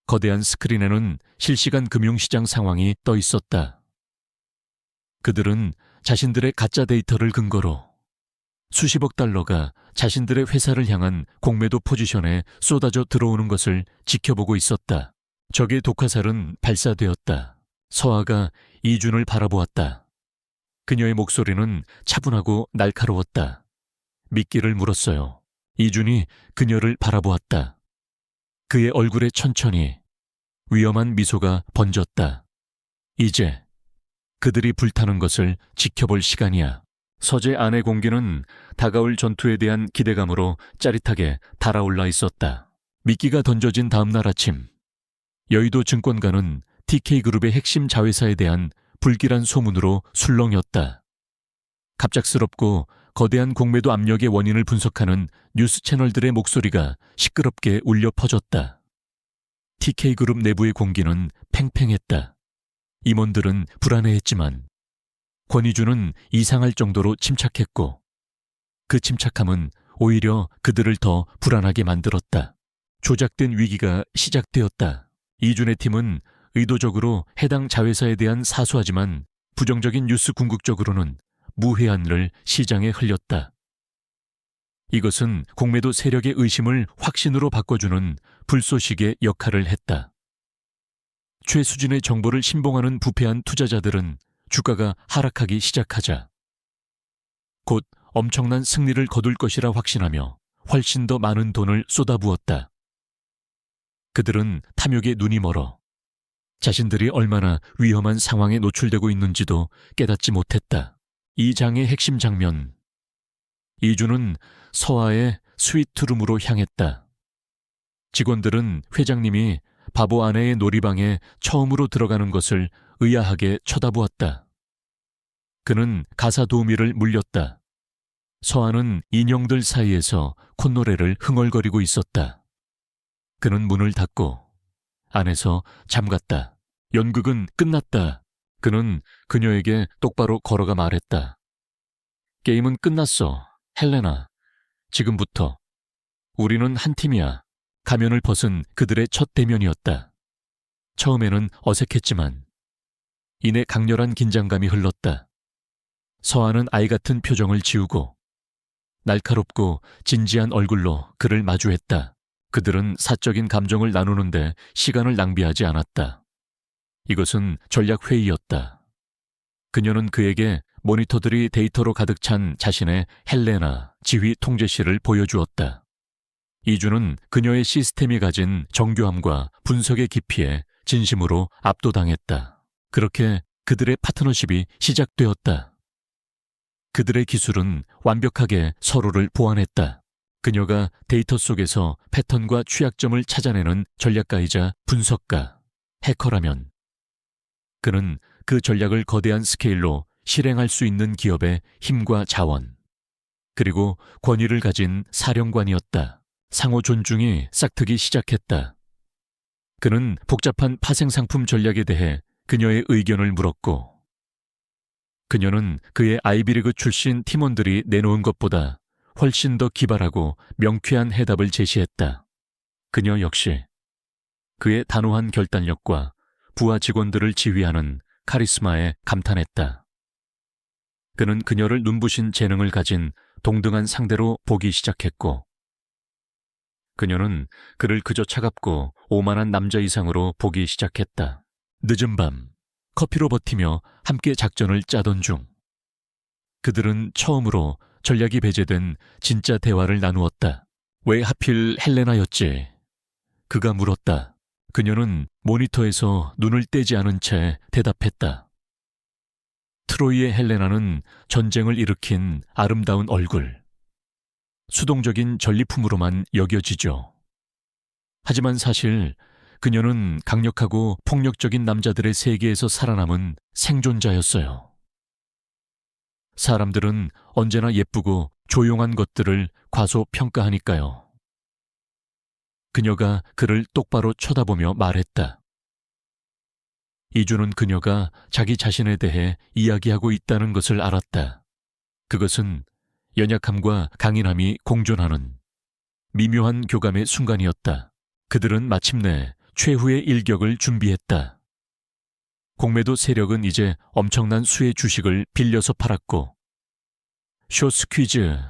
[SPEAKER 1] 거대한 스크린에는 실시간 금융시장 상황이 떠 있었다. 그들은 자신들의 가짜 데이터를 근거로 수십억 달러가 자신들의 회사를 향한 공매도 포지션에 쏟아져 들어오는 것을 지켜보고 있었다. 적의 독화살은 발사되었다. 서아가 이준을 바라보았다. 그녀의 목소리는 차분하고 날카로웠다. 미끼를 물었어요. 이준이 그녀를 바라보았다. 그의 얼굴에 천천히 위험한 미소가 번졌다. 이제 그들이 불타는 것을 지켜볼 시간이야. 서재 안의 공기는 다가올 전투에 대한 기대감으로 짜릿하게 달아올라 있었다. 미끼가 던져진 다음 날 아침, 여의도 증권가는 TK그룹의 핵심 자회사에 대한 불길한 소문으로 술렁였다. 갑작스럽고 거대한 공매도 압력의 원인을 분석하는 뉴스 채널들의 목소리가 시끄럽게 울려 퍼졌다. TK그룹 내부의 공기는 팽팽했다. 임원들은 불안해했지만 권희주는 이상할 정도로 침착했고 그 침착함은 오히려 그들을 더 불안하게 만들었다. 조작된 위기가 시작되었다. 이준의 팀은 의도적으로 해당 자회사에 대한 사소하지만 부정적인 뉴스 궁극적으로는 무해한을 시장에 흘렸다. 이것은 공매도 세력의 의심을 확신으로 바꿔주는 불쏘시개 역할을 했다. 최수진의 정보를 신봉하는 부패한 투자자들은 주가가 하락하기 시작하자 곧 엄청난 승리를 거둘 것이라 확신하며 훨씬 더 많은 돈을 쏟아부었다. 그들은 탐욕에 눈이 멀어 자신들이 얼마나 위험한 상황에 노출되고 있는지도 깨닫지 못했다. 이 장의 핵심 장면. 이준은 서아의 스위트룸으로 향했다. 직원들은 회장님이 바보 아내의 놀이방에 처음으로 들어가는 것을 의아하게 쳐다보았다. 그는 가사 도우미를 물렸다. 서아는 인형들 사이에서 콧노래를 흥얼거리고 있었다. 그는 문을 닫고 안에서 잠갔다. 연극은 끝났다. 그는 그녀에게 똑바로 걸어가 말했다. 게임은 끝났어. 헬레나. 지금부터. 우리는 한 팀이야. 가면을 벗은 그들의 첫 대면이었다. 처음에는 어색했지만 이내 강렬한 긴장감이 흘렀다. 서아는 아이 같은 표정을 지우고 날카롭고 진지한 얼굴로 그를 마주했다. 그들은 사적인 감정을 나누는데 시간을 낭비하지 않았다. 이것은 전략 회의였다. 그녀는 그에게 모니터들이 데이터로 가득 찬 자신의 헬레나 지휘 통제실을 보여주었다. 이준은 그녀의 시스템이 가진 정교함과 분석의 깊이에 진심으로 압도당했다. 그렇게 그들의 파트너십이 시작되었다. 그들의 기술은 완벽하게 서로를 보완했다. 그녀가 데이터 속에서 패턴과 취약점을 찾아내는 전략가이자 분석가, 해커라면 그는 그 전략을 거대한 스케일로 실행할 수 있는 기업의 힘과 자원, 그리고 권위를 가진 사령관이었다. 상호 존중이 싹트기 시작했다. 그는 복잡한 파생상품 전략에 대해 그녀의 의견을 물었고 그녀는 그의 아이비리그 출신 팀원들이 내놓은 것보다 훨씬 더 기발하고 명쾌한 해답을 제시했다. 그녀 역시 그의 단호한 결단력과 부하 직원들을 지휘하는 카리스마에 감탄했다. 그는 그녀를 눈부신 재능을 가진 동등한 상대로 보기 시작했고, 그녀는 그를 그저 차갑고 오만한 남자 이상으로 보기 시작했다. 늦은 밤, 커피로 버티며 함께 작전을 짜던 중, 그들은 처음으로 전략이 배제된 진짜 대화를 나누었다. 왜 하필 헬레나였지? 그가 물었다. 그녀는 모니터에서 눈을 떼지 않은 채 대답했다. 트로이의 헬레나는 전쟁을 일으킨 아름다운 얼굴, 수동적인 전리품으로만 여겨지죠. 하지만 사실 그녀는 강력하고 폭력적인 남자들의 세계에서 살아남은 생존자였어요. 사람들은 언제나 예쁘고 조용한 것들을 과소평가하니까요. 그녀가 그를 똑바로 쳐다보며 말했다. 이주는 그녀가 자기 자신에 대해 이야기하고 있다는 것을 알았다. 그것은 연약함과 강인함이 공존하는 미묘한 교감의 순간이었다. 그들은 마침내 최후의 일격을 준비했다. 공매도 세력은 이제 엄청난 수의 주식을 빌려서 팔았고, 숏 스퀴즈의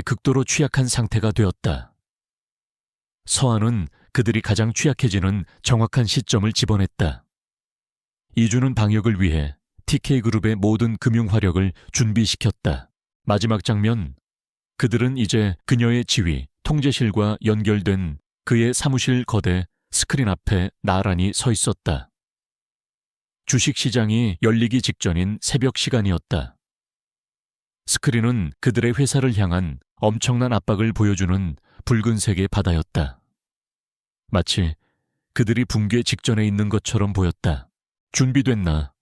[SPEAKER 1] 극도로 취약한 상태가 되었다. 서한은 그들이 가장 취약해지는 정확한 시점을 집어냈다. 이주는 방역을 위해 TK그룹의 모든 금융 화력을 준비시켰다. 마지막 장면, 그들은 이제 그녀의 지휘, 통제실과 연결된 그의 사무실 거대 스크린 앞에 나란히 서 있었다. 주식시장이 열리기 직전인 새벽 시간이었다. 스크린은 그들의 회사를 향한 엄청난 압박을 보여주는 붉은색의 바다였다. 마치 그들이 붕괴 직전에 있는 것처럼 보였다. 준비됐나?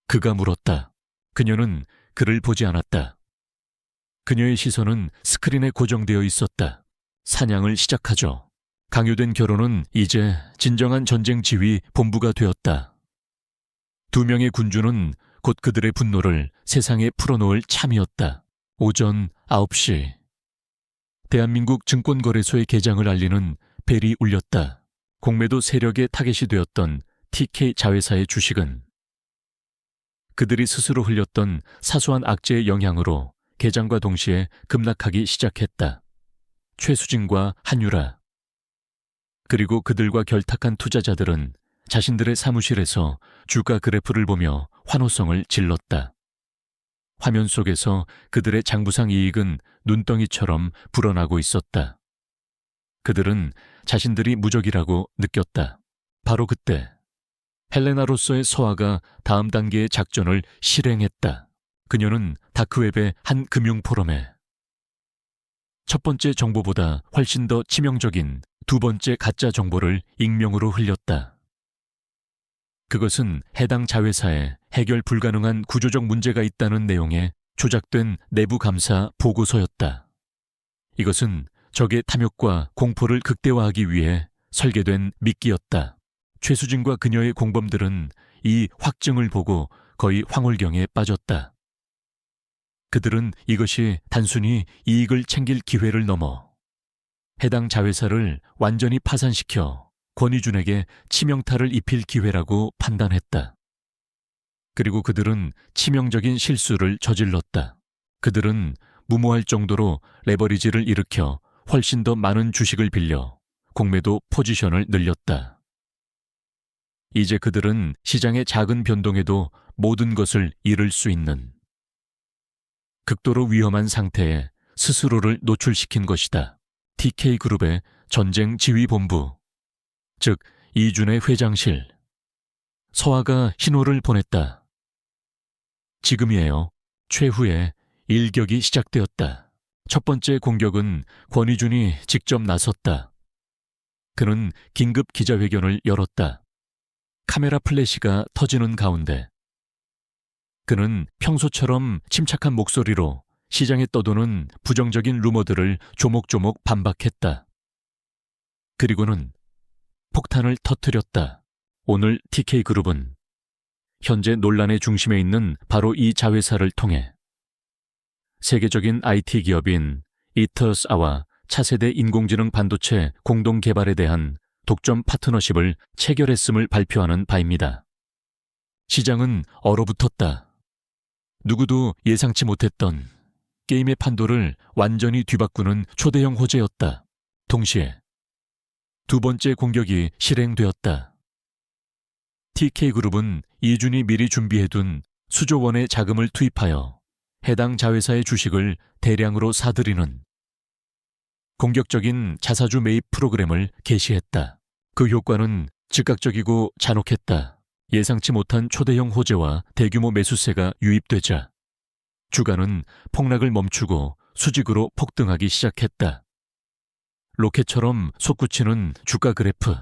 [SPEAKER 1] 그가 물었다. 그녀는 그를 보지 않았다. 그녀의 시선은 스크린에 고정되어 있었다. 사냥을 시작하죠. 강요된 결혼은 이제 진정한 전쟁 지휘 본부가 되었다. 2명의 군주는 곧 그들의 분노를 세상에 풀어놓을 참이었다. 오전 9시. 대한민국 증권거래소의 개장을 알리는 벨이 울렸다. 공매도 세력의 타겟이 되었던 TK 자회사의 주식은 그들이 스스로 흘렸던 사소한 악재의 영향으로 개장과 동시에 급락하기 시작했다. 최수진과 한유라, 그리고 그들과 결탁한 투자자들은 자신들의 사무실에서 주가 그래프를 보며 환호성을 질렀다. 화면 속에서 그들의 장부상 이익은 눈덩이처럼 불어나고 있었다. 그들은 자신들이 무적이라고 느꼈다. 바로 그때 헬레나로서의 서아가 다음 단계의 작전을 실행했다. 그녀는 다크웹의 한 금융 포럼에 첫 번째 정보보다 훨씬 더 치명적인 두 번째 가짜 정보를 익명으로 흘렸다. 그것은 해당 자회사에 해결 불가능한 구조적 문제가 있다는 내용의 조작된 내부 감사 보고서였다. 이것은 적의 탐욕과 공포를 극대화하기 위해 설계된 미끼였다. 최수진과 그녀의 공범들은 이 확증을 보고 거의 황홀경에 빠졌다. 그들은 이것이 단순히 이익을 챙길 기회를 넘어 해당 자회사를 완전히 파산시켜 권희준에게 치명타를 입힐 기회라고 판단했다. 그리고 그들은 치명적인 실수를 저질렀다. 그들은 무모할 정도로 레버리지를 일으켜 훨씬 더 많은 주식을 빌려 공매도 포지션을 늘렸다. 이제 그들은 시장의 작은 변동에도 모든 것을 잃을 수 있는 극도로 위험한 상태에 스스로를 노출시킨 것이다. TK그룹의 전쟁지휘본부, 즉 이준의 회장실. 서아가 신호를 보냈다. 지금이에요. 최후의 일격이 시작되었다. 첫 번째 공격은 권희준이 직접 나섰다. 그는 긴급 기자회견을 열었다. 카메라 플래시가 터지는 가운데 그는 평소처럼 침착한 목소리로 시장에 떠도는 부정적인 루머들을 조목조목 반박했다. 그리고는 폭탄을 터뜨렸다. 오늘 TK그룹은 현재 논란의 중심에 있는 바로 이 자회사를 통해 세계적인 IT 기업인 이터스아와 차세대 인공지능 반도체 공동 개발에 대한 독점 파트너십을 체결했음을 발표하는 바입니다. 시장은 얼어붙었다. 누구도 예상치 못했던 게임의 판도를 완전히 뒤바꾸는 초대형 호재였다. 동시에 두 번째 공격이 실행되었다. TK그룹은 이준이 미리 준비해둔 수조 원의 자금을 투입하여 해당 자회사의 주식을 대량으로 사들이는 공격적인 자사주 매입 프로그램을 개시했다. 그 효과는 즉각적이고 잔혹했다. 예상치 못한 초대형 호재와 대규모 매수세가 유입되자 주가는 폭락을 멈추고 수직으로 폭등하기 시작했다. 로켓처럼 솟구치는 주가 그래프.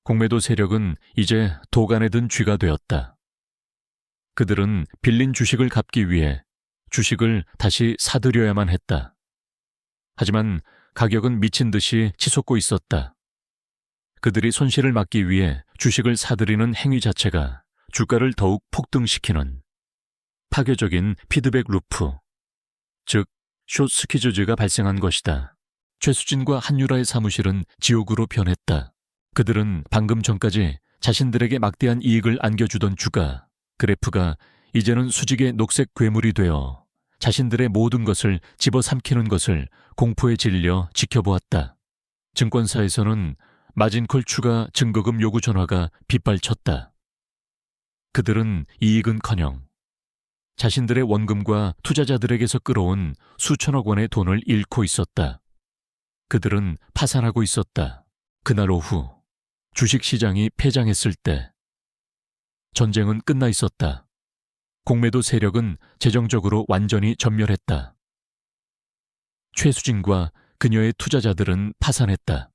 [SPEAKER 1] 공매도 세력은 이제 도간에 든 쥐가 되었다. 그들은 빌린 주식을 갚기 위해 주식을 다시 사들여야만 했다. 하지만 가격은 미친 듯이 치솟고 있었다. 그들이 손실을 막기 위해 주식을 사들이는 행위 자체가 주가를 더욱 폭등시키는 파괴적인 피드백 루프, 즉 숏스퀴즈가 발생한 것이다. 최수진과 한유라의 사무실은 지옥으로 변했다. 그들은 방금 전까지 자신들에게 막대한 이익을 안겨주던 주가 그래프가 이제는 수직의 녹색 괴물이 되어 자신들의 모든 것을 집어삼키는 것을 공포에 질려 지켜보았다. 증권사에서는 마진콜 추가 증거금 요구 전화가 빗발쳤다. 그들은 이익은커녕 자신들의 원금과 투자자들에게서 끌어온 수천억 원의 돈을 잃고 있었다. 그들은 파산하고 있었다. 그날 오후 주식시장이 폐장했을 때 전쟁은 끝나 있었다. 공매도 세력은 재정적으로 완전히 전멸했다. 최수진과 그녀의 투자자들은 파산했다.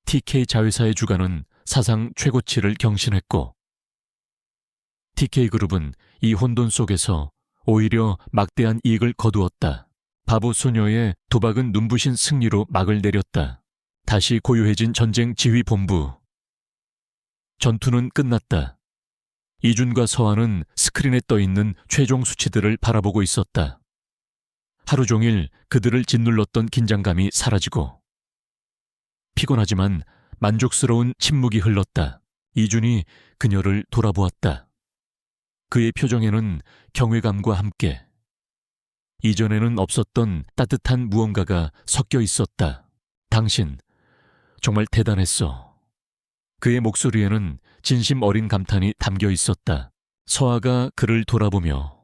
[SPEAKER 1] TK 자회사의 주가는 사상 최고치를 경신했고 TK그룹은 이 혼돈 속에서 오히려 막대한 이익을 거두었다. 바보 소녀의 도박은 눈부신 승리로 막을 내렸다. 다시 고요해진 전쟁 지휘본부. 전투는 끝났다. 이준과 서한은 스크린에 떠있는 최종 수치들을 바라보고 있었다. 하루 종일 그들을 짓눌렀던 긴장감이 사라지고 피곤하지만 만족스러운 침묵이 흘렀다. 이준이 그녀를 돌아보았다. 그의 표정에는 경외감과 함께 이전에는 없었던 따뜻한 무언가가 섞여 있었다. 당신, 정말 대단했어. 그의 목소리에는 진심 어린 감탄이 담겨 있었다. 서아가 그를 돌아보며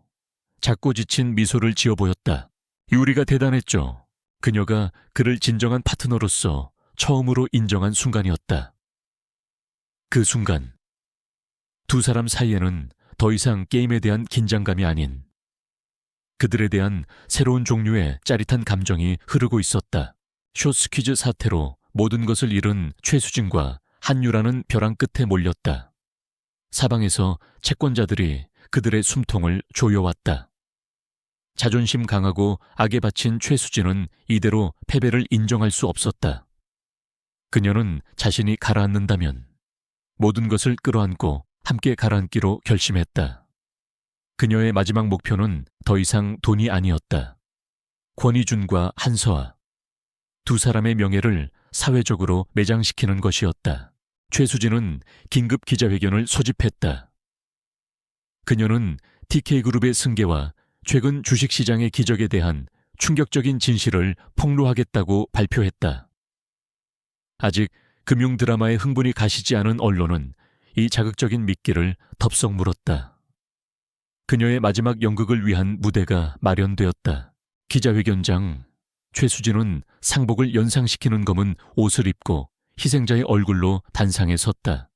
[SPEAKER 1] 작고 지친 미소를 지어 보였다. 유리가 대단했죠. 그녀가 그를 진정한 파트너로서 처음으로 인정한 순간이었다. 그 순간, 두 사람 사이에는 더 이상 게임에 대한 긴장감이 아닌 그들에 대한 새로운 종류의 짜릿한 감정이 흐르고 있었다. 숏스퀴즈 사태로 모든 것을 잃은 최수진과 한유라는 벼랑 끝에 몰렸다. 사방에서 채권자들이 그들의 숨통을 조여왔다. 자존심 강하고 악에 바친 최수진은 이대로 패배를 인정할 수 없었다. 그녀는 자신이 가라앉는다면 모든 것을 끌어안고 함께 가라앉기로 결심했다. 그녀의 마지막 목표는 더 이상 돈이 아니었다. 권희준과 한서아, 두 사람의 명예를 사회적으로 매장시키는 것이었다. 최수진은 긴급 기자회견을 소집했다. 그녀는 TK그룹의 승계와 최근 주식시장의 기적에 대한 충격적인 진실을 폭로하겠다고 발표했다. 아직 금융 드라마의 흥분이 가시지 않은 언론은 이 자극적인 미끼를 덥석 물었다. 그녀의 마지막 연극을 위한 무대가 마련되었다. 기자회견장. 최수진은 상복을 연상시키는 검은 옷을 입고 희생자의 얼굴로 단상에 섰다.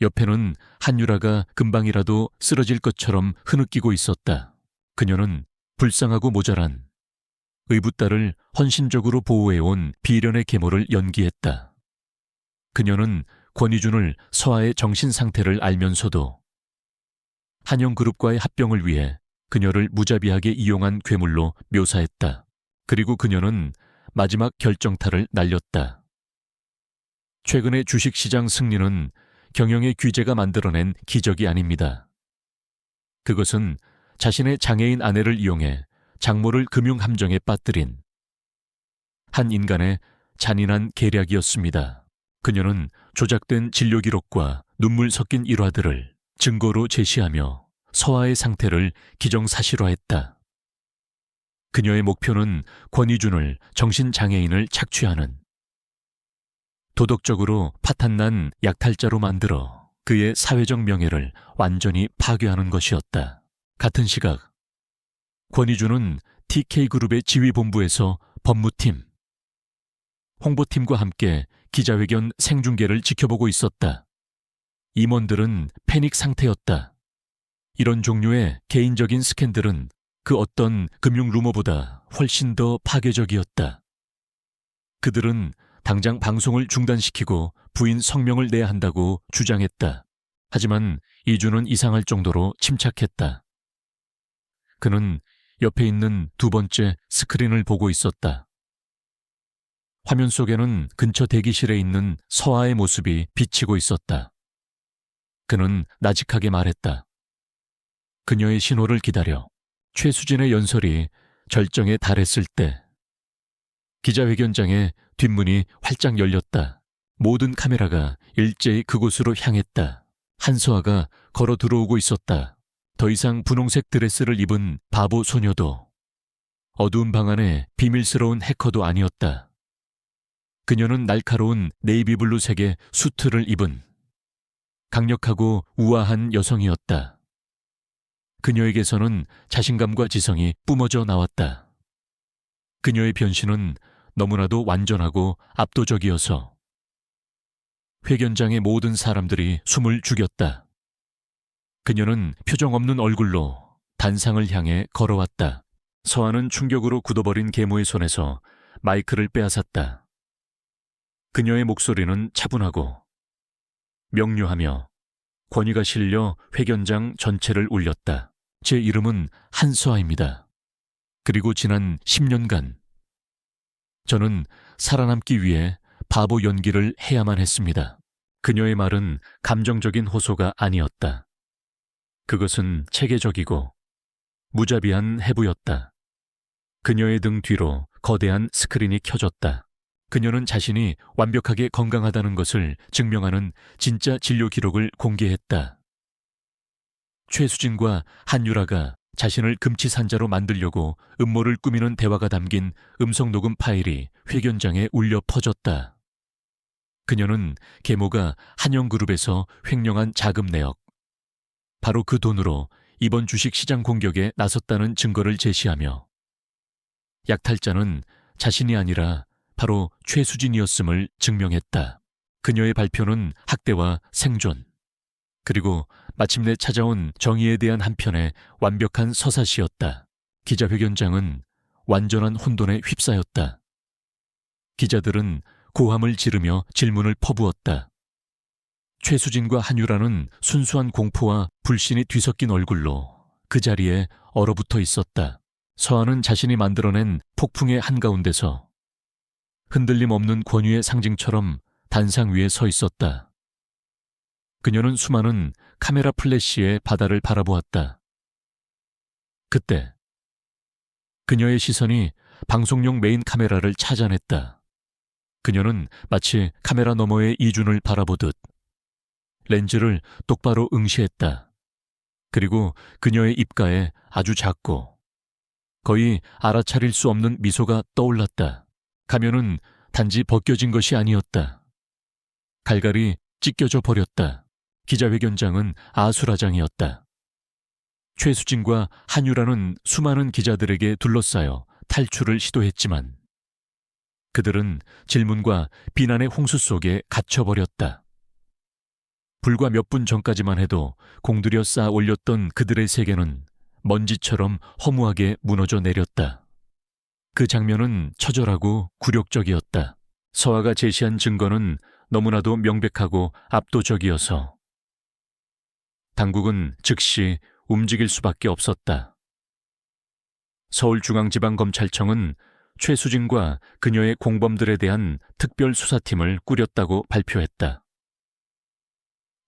[SPEAKER 1] 옆에는 한유라가 금방이라도 쓰러질 것처럼 흐느끼고 있었다. 그녀는 불쌍하고 모자란 의붓딸을 헌신적으로 보호해온 비련의 계모를 연기했다. 그녀는 권희준을 서아의 정신 상태를 알면서도 한영그룹과의 합병을 위해 그녀를 무자비하게 이용한 괴물로 묘사했다. 그리고 그녀는 마지막 결정타를 날렸다. 최근의 주식시장 승리는 경영의 규제가 만들어낸 기적이 아닙니다. 그것은 자신의 장애인 아내를 이용해 장모를 금융함정에 빠뜨린 한 인간의 잔인한 계략이었습니다. 그녀는 조작된 진료 기록과 눈물 섞인 일화들을 증거로 제시하며 서아의 상태를 기정사실화했다. 그녀의 목표는 권희준을 정신장애인을 착취하는, 도덕적으로 파탄난 약탈자로 만들어 그의 사회적 명예를 완전히 파괴하는 것이었다. 같은 시각 권희준은 TK그룹의 지휘본부에서 법무팀, 홍보팀과 함께 기자회견 생중계를 지켜보고 있었다. 임원들은 패닉 상태였다. 이런 종류의 개인적인 스캔들은 그 어떤 금융 루머보다 훨씬 더 파괴적이었다. 그들은 당장 방송을 중단시키고 부인 성명을 내야 한다고 주장했다. 하지만 이주는 이상할 정도로 침착했다. 그는 옆에 있는 두 번째 스크린을 보고 있었다. 화면 속에는 근처 대기실에 있는 서아의 모습이 비치고 있었다. 그는 나직하게 말했다. 그녀의 신호를 기다려. 최수진의 연설이 절정에 달했을 때 기자회견장의 뒷문이 활짝 열렸다. 모든 카메라가 일제히 그곳으로 향했다. 한서아가 걸어 들어오고 있었다. 더 이상 분홍색 드레스를 입은 바보 소녀도 어두운 방 안에 비밀스러운 해커도 아니었다. 그녀는 날카로운 네이비블루색의 수트를 입은 강력하고 우아한 여성이었다. 그녀에게서는 자신감과 지성이 뿜어져 나왔다. 그녀의 변신은 너무나도 완전하고 압도적이어서 회견장의 모든 사람들이 숨을 죽였다. 그녀는 표정 없는 얼굴로 단상을 향해 걸어왔다. 서아는 충격으로 굳어버린 계모의 손에서 마이크를 빼앗았다. 그녀의 목소리는 차분하고 명료하며 권위가 실려 회견장 전체를 울렸다. 제 이름은 한서아입니다. 그리고 지난 10년간 저는 살아남기 위해 바보 연기를 해야만 했습니다. 그녀의 말은 감정적인 호소가 아니었다. 그것은 체계적이고 무자비한 해부였다. 그녀의 등 뒤로 거대한 스크린이 켜졌다. 그녀는 자신이 완벽하게 건강하다는 것을 증명하는 진짜 진료 기록을 공개했다. 최수진과 한유라가 자신을 금치산자로 만들려고 음모를 꾸미는 대화가 담긴 음성 녹음 파일이 회견장에 울려 퍼졌다. 그녀는 계모가 한영그룹에서 횡령한 자금 내역, 바로 그 돈으로 이번 주식시장 공격에 나섰다는 증거를 제시하며 약탈자는 자신이 아니라 바로 최수진이었음을 증명했다. 그녀의 발표는 학대와 생존, 그리고 마침내 찾아온 정의에 대한 한편의 완벽한 서사시였다. 기자회견장은 완전한 혼돈에 휩싸였다. 기자들은 고함을 지르며 질문을 퍼부었다. 최수진과 한유라는 순수한 공포와 불신이 뒤섞인 얼굴로 그 자리에 얼어붙어 있었다. 서아는 자신이 만들어낸 폭풍의 한가운데서 흔들림 없는 권위의 상징처럼 단상 위에 서 있었다. 그녀는 수많은 카메라 플래시의 바다를 바라보았다. 그때 그녀의 시선이 방송용 메인 카메라를 찾아냈다. 그녀는 마치 카메라 너머의 이준을 바라보듯 렌즈를 똑바로 응시했다. 그리고 그녀의 입가에 아주 작고 거의 알아차릴 수 없는 미소가 떠올랐다. 가면은 단지 벗겨진 것이 아니었다. 갈갈이 찢겨져 버렸다. 기자회견장은 아수라장이었다. 최수진과 한유라는 수많은 기자들에게 둘러싸여 탈출을 시도했지만 그들은 질문과 비난의 홍수 속에 갇혀버렸다. 불과 몇 분 전까지만 해도 공들여 쌓아 올렸던 그들의 세계는 먼지처럼 허무하게 무너져 내렸다. 그 장면은 처절하고 굴욕적이었다. 서아가 제시한 증거는 너무나도 명백하고 압도적이어서 당국은 즉시 움직일 수밖에 없었다. 서울중앙지방검찰청은 최수진과 그녀의 공범들에 대한 특별수사팀을 꾸렸다고 발표했다.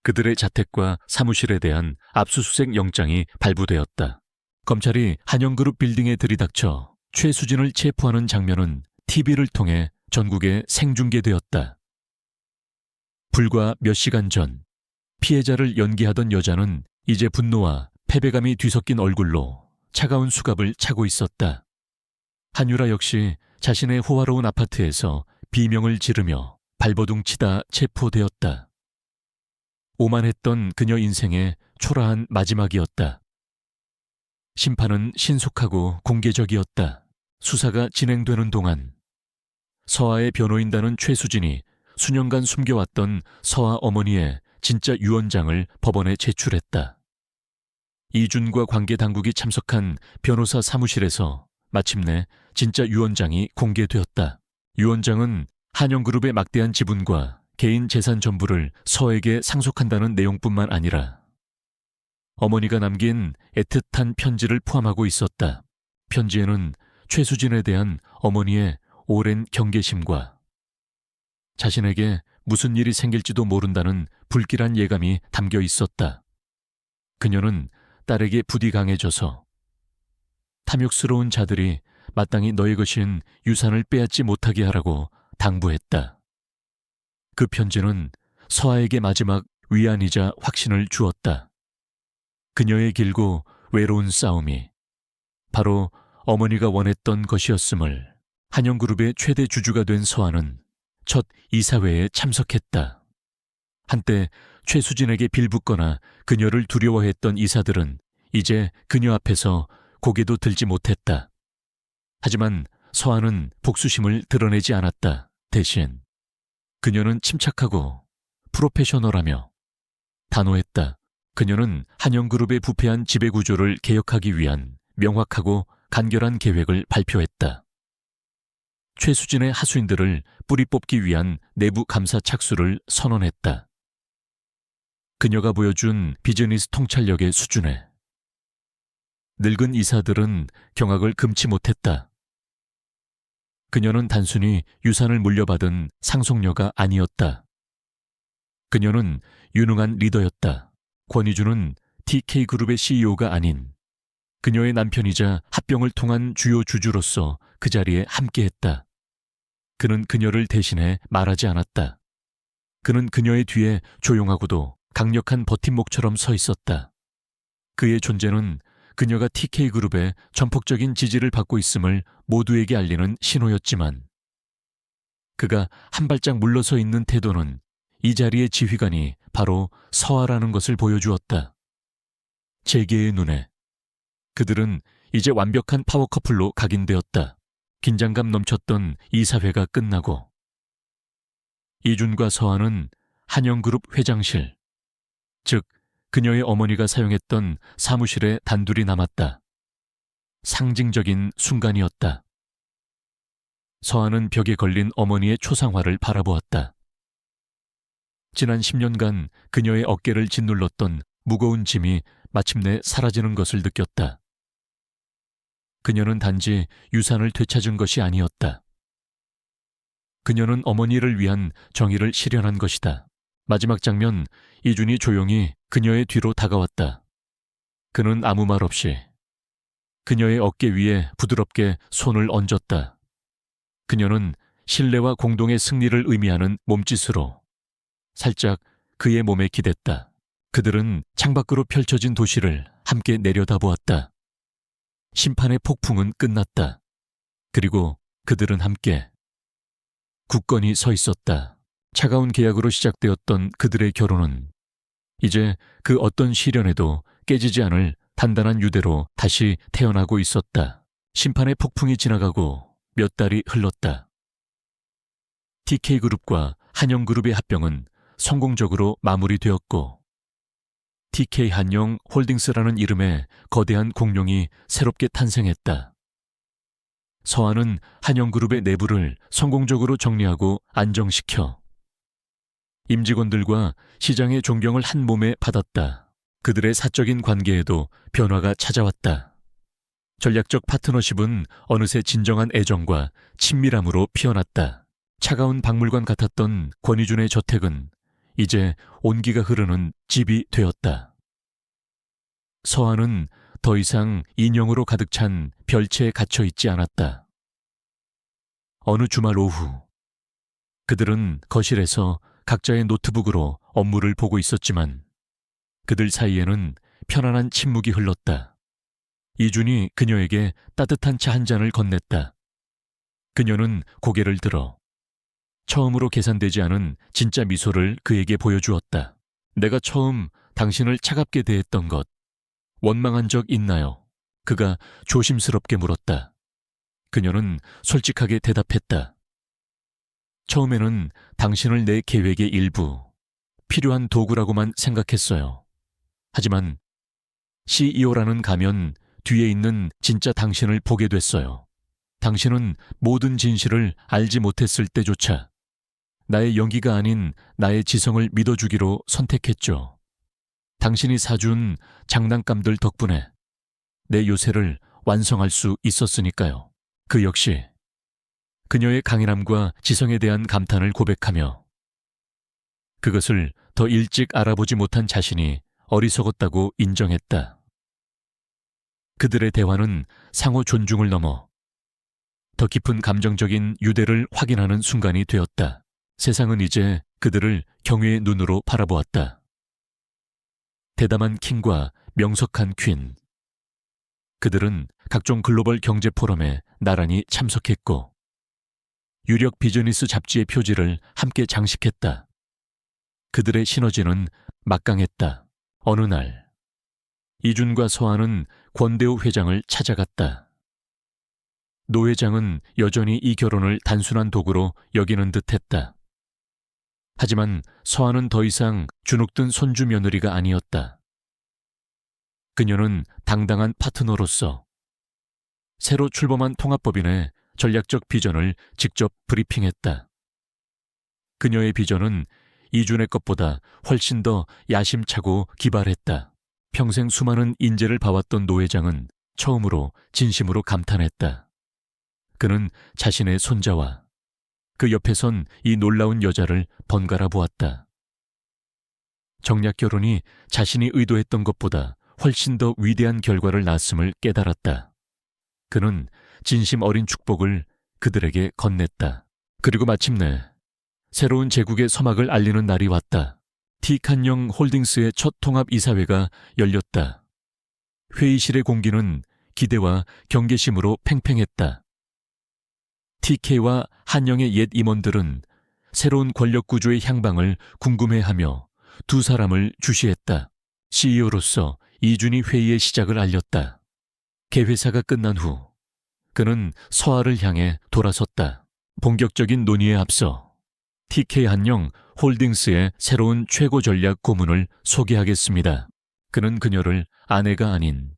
[SPEAKER 1] 그들의 자택과 사무실에 대한 압수수색 영장이 발부되었다. 검찰이 한영그룹 빌딩에 들이닥쳐 최수진을 체포하는 장면은 TV를 통해 전국에 생중계되었다. 불과 몇 시간 전 피해자를 연기하던 여자는 이제 분노와 패배감이 뒤섞인 얼굴로 차가운 수갑을 차고 있었다. 한유라 역시 자신의 호화로운 아파트에서 비명을 지르며 발버둥치다 체포되었다. 오만했던 그녀 인생의 초라한 마지막이었다. 심판은 신속하고 공개적이었다. 수사가 진행되는 동안 서아의 변호인단은 최수진이 수년간 숨겨왔던 서아 어머니의 진짜 유언장을 법원에 제출했다. 이준과 관계 당국이 참석한 변호사 사무실에서 마침내 진짜 유언장이 공개되었다. 유언장은 한영그룹의 막대한 지분과 개인 재산 전부를 서에게 상속한다는 내용뿐만 아니라 어머니가 남긴 애틋한 편지를 포함하고 있었다. 편지에는 최수진에 대한 어머니의 오랜 경계심과 자신에게 무슨 일이 생길지도 모른다는 불길한 예감이 담겨 있었다. 그녀는 딸에게 부디 강해져서 탐욕스러운 자들이 마땅히 너의 것인 유산을 빼앗지 못하게 하라고 당부했다. 그 편지는 서아에게 마지막 위안이자 확신을 주었다. 그녀의 길고 외로운 싸움이 바로 어머니가 원했던 것이었음을 한영그룹의 최대 주주가 된 서아는 첫 이사회에 참석했다. 한때 최수진에게 빌붙거나 그녀를 두려워했던 이사들은 이제 그녀 앞에서 고개도 들지 못했다. 하지만 서아는 복수심을 드러내지 않았다. 대신 그녀는 침착하고 프로페셔널하며 단호했다. 그녀는 한영그룹의 부패한 지배구조를 개혁하기 위한 명확하고 간결한 계획을 발표했다. 최수진의 하수인들을 뿌리 뽑기 위한 내부 감사 착수를 선언했다. 그녀가 보여준 비즈니스 통찰력의 수준에 늙은 이사들은 경악을 금치 못했다. 그녀는 단순히 유산을 물려받은 상속녀가 아니었다. 그녀는 유능한 리더였다. 권희주는 TK그룹의 CEO가 아닌 그녀의 남편이자 합병을 통한 주요 주주로서 그 자리에 함께했다. 그는 그녀를 대신해 말하지 않았다. 그는 그녀의 뒤에 조용하고도 강력한 버팀목처럼 서 있었다. 그의 존재는 그녀가 TK그룹의 전폭적인 지지를 받고 있음을 모두에게 알리는 신호였지만 그가 한 발짝 물러서 있는 태도는 이 자리의 지휘관이 바로 서아라는 것을 보여주었다. 재계의 눈에 그들은 이제 완벽한 파워 커플로 각인되었다. 긴장감 넘쳤던 이사회가 끝나고 이준과 서아는 한영그룹 회장실, 즉 그녀의 어머니가 사용했던 사무실에 단둘이 남았다. 상징적인 순간이었다. 서아는 벽에 걸린 어머니의 초상화를 바라보았다. 지난 10년간 그녀의 어깨를 짓눌렀던 무거운 짐이 마침내 사라지는 것을 느꼈다. 그녀는 단지 유산을 되찾은 것이 아니었다. 그녀는 어머니를 위한 정의를 실현한 것이다. 마지막 장면, 이준이 조용히 그녀의 뒤로 다가왔다. 그는 아무 말 없이 그녀의 어깨 위에 부드럽게 손을 얹었다. 그녀는 신뢰와 공동의 승리를 의미하는 몸짓으로 살짝 그의 몸에 기댔다. 그들은 창밖으로 펼쳐진 도시를 함께 내려다보았다. 심판의 폭풍은 끝났다. 그리고 그들은 함께 굳건히 서 있었다. 차가운 계약으로 시작되었던 그들의 결혼은 이제 그 어떤 시련에도 깨지지 않을 단단한 유대로 다시 태어나고 있었다. 심판의 폭풍이 지나가고 몇 달이 흘렀다. TK그룹과 한영그룹의 합병은 성공적으로 마무리되었고 TK한영 홀딩스라는 이름의 거대한 공룡이 새롭게 탄생했다. 서아는 한영그룹의 내부를 성공적으로 정리하고 안정시켜 임직원들과 시장의 존경을 한 몸에 받았다. 그들의 사적인 관계에도 변화가 찾아왔다. 전략적 파트너십은 어느새 진정한 애정과 친밀함으로 피어났다. 차가운 박물관 같았던 권희준의 저택은 이제 온기가 흐르는 집이 되었다. 서아는 더 이상 인형으로 가득 찬 별채에 갇혀 있지 않았다. 어느 주말 오후 그들은 거실에서 각자의 노트북으로 업무를 보고 있었지만 그들 사이에는 편안한 침묵이 흘렀다. 이준이 그녀에게 따뜻한 차 한 잔을 건넸다. 그녀는 고개를 들어 처음으로 계산되지 않은 진짜 미소를 그에게 보여주었다. 내가 처음 당신을 차갑게 대했던 것, 원망한 적 있나요? 그가 조심스럽게 물었다. 그녀는 솔직하게 대답했다. 처음에는 당신을 내 계획의 일부, 필요한 도구라고만 생각했어요. 하지만 CEO라는 가면 뒤에 있는 진짜 당신을 보게 됐어요. 당신은 모든 진실을 알지 못했을 때조차 나의 연기가 아닌 나의 지성을 믿어주기로 선택했죠. 당신이 사준 장난감들 덕분에 내 요새를 완성할 수 있었으니까요. 그 역시 그녀의 강인함과 지성에 대한 감탄을 고백하며 그것을 더 일찍 알아보지 못한 자신이 어리석었다고 인정했다. 그들의 대화는 상호 존중을 넘어 더 깊은 감정적인 유대를 확인하는 순간이 되었다. 세상은 이제 그들을 경외의 눈으로 바라보았다. 대담한 킹과 명석한 퀸. 그들은 각종 글로벌 경제 포럼에 나란히 참석했고 유력 비즈니스 잡지의 표지를 함께 장식했다. 그들의 시너지는 막강했다. 어느 날 이준과 서한은 권대우 회장을 찾아갔다. 노 회장은 여전히 이 결혼을 단순한 도구로 여기는 듯했다. 하지만 서한은 더 이상 주눅든 손주 며느리가 아니었다. 그녀는 당당한 파트너로서 새로 출범한 통합법인의 전략적 비전을 직접 브리핑했다. 그녀의 비전은 이준의 것보다 훨씬 더 야심차고 기발했다. 평생 수많은 인재를 봐왔던 노 회장은 처음으로 진심으로 감탄했다. 그는 자신의 손자와 그 옆에 선 이 놀라운 여자를 번갈아 보았다. 정략 결혼이 자신이 의도했던 것보다 훨씬 더 위대한 결과를 낳았음을 깨달았다. 그는 진심 어린 축복을 그들에게 건넸다. 그리고 마침내 새로운 제국의 서막을 알리는 날이 왔다. T칸영 홀딩스의 첫 통합 이사회가 열렸다. 회의실의 공기는 기대와 경계심으로 팽팽했다. TK와 한영의 옛 임원들은 새로운 권력 구조의 향방을 궁금해하며 두 사람을 주시했다. CEO로서 이준이 회의의 시작을 알렸다. 개회사가 끝난 후 그는 서아를 향해 돌아섰다. 본격적인 논의에 앞서 TK 한영 홀딩스의 새로운 최고 전략 고문을 소개하겠습니다. 그는 그녀를 아내가 아닌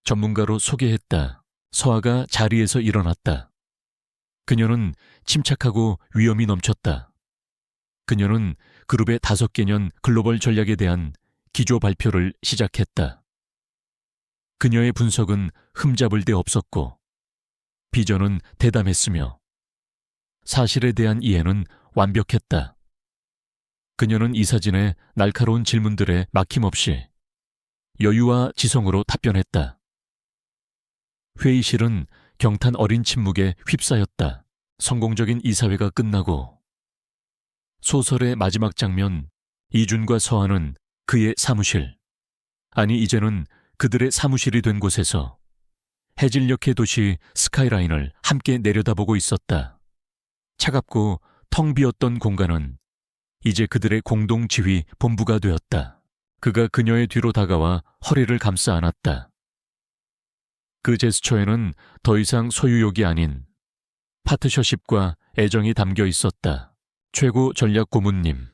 [SPEAKER 1] 전문가로 소개했다. 서아가 자리에서 일어났다. 그녀는 침착하고 위엄이 넘쳤다. 그녀는 그룹의 5개년 글로벌 전략에 대한 기조 발표를 시작했다. 그녀의 분석은 흠잡을 데 없었고 비전은 대담했으며 사실에 대한 이해는 완벽했다. 그녀는 이사진의 날카로운 질문들에 막힘없이 여유와 지성으로 답변했다. 회의실은 경탄 어린 침묵에 휩싸였다. 성공적인 이사회가 끝나고 소설의 마지막 장면, 이준과 서한은 그의 사무실, 아니 이제는 그들의 사무실이 된 곳에서 해질녘의 도시 스카이라인을 함께 내려다보고 있었다. 차갑고 텅 비었던 공간은 이제 그들의 공동 지휘 본부가 되었다. 그가 그녀의 뒤로 다가와 허리를 감싸 안았다. 그 제스처에는 더 이상 소유욕이 아닌 파트너십과 애정이 담겨 있었다. 최고 전략 고문님.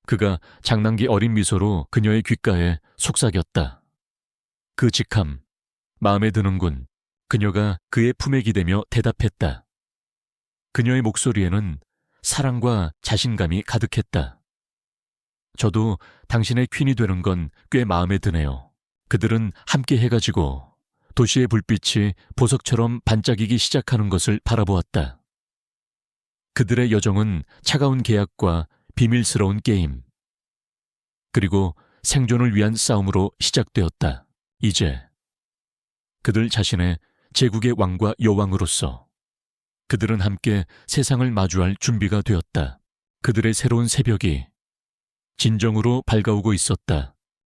[SPEAKER 1] 그가 장난기 어린 미소로 그녀의 귓가에 속삭였다. 그 직함, 마음에 드는군. 그녀가 그의 품에 기대며 대답했다. 그녀의 목소리에는 사랑과 자신감이 가득했다. 저도 당신의 퀸이 되는 건 꽤 마음에 드네요. 그들은 함께 해가지고 도시의 불빛이 보석처럼 반짝이기 시작하는 것을 바라보았다. 그들의 여정은 차가운 계약과 비밀스러운 게임, 그리고 생존을 위한 싸움으로 시작되었다. 이제 그들 자신의 제국의 왕과 여왕으로서 그들은 함께 세상을 마주할 준비가 되었다. 그들의 새로운 새벽이 진정으로 밝아오고 있었다.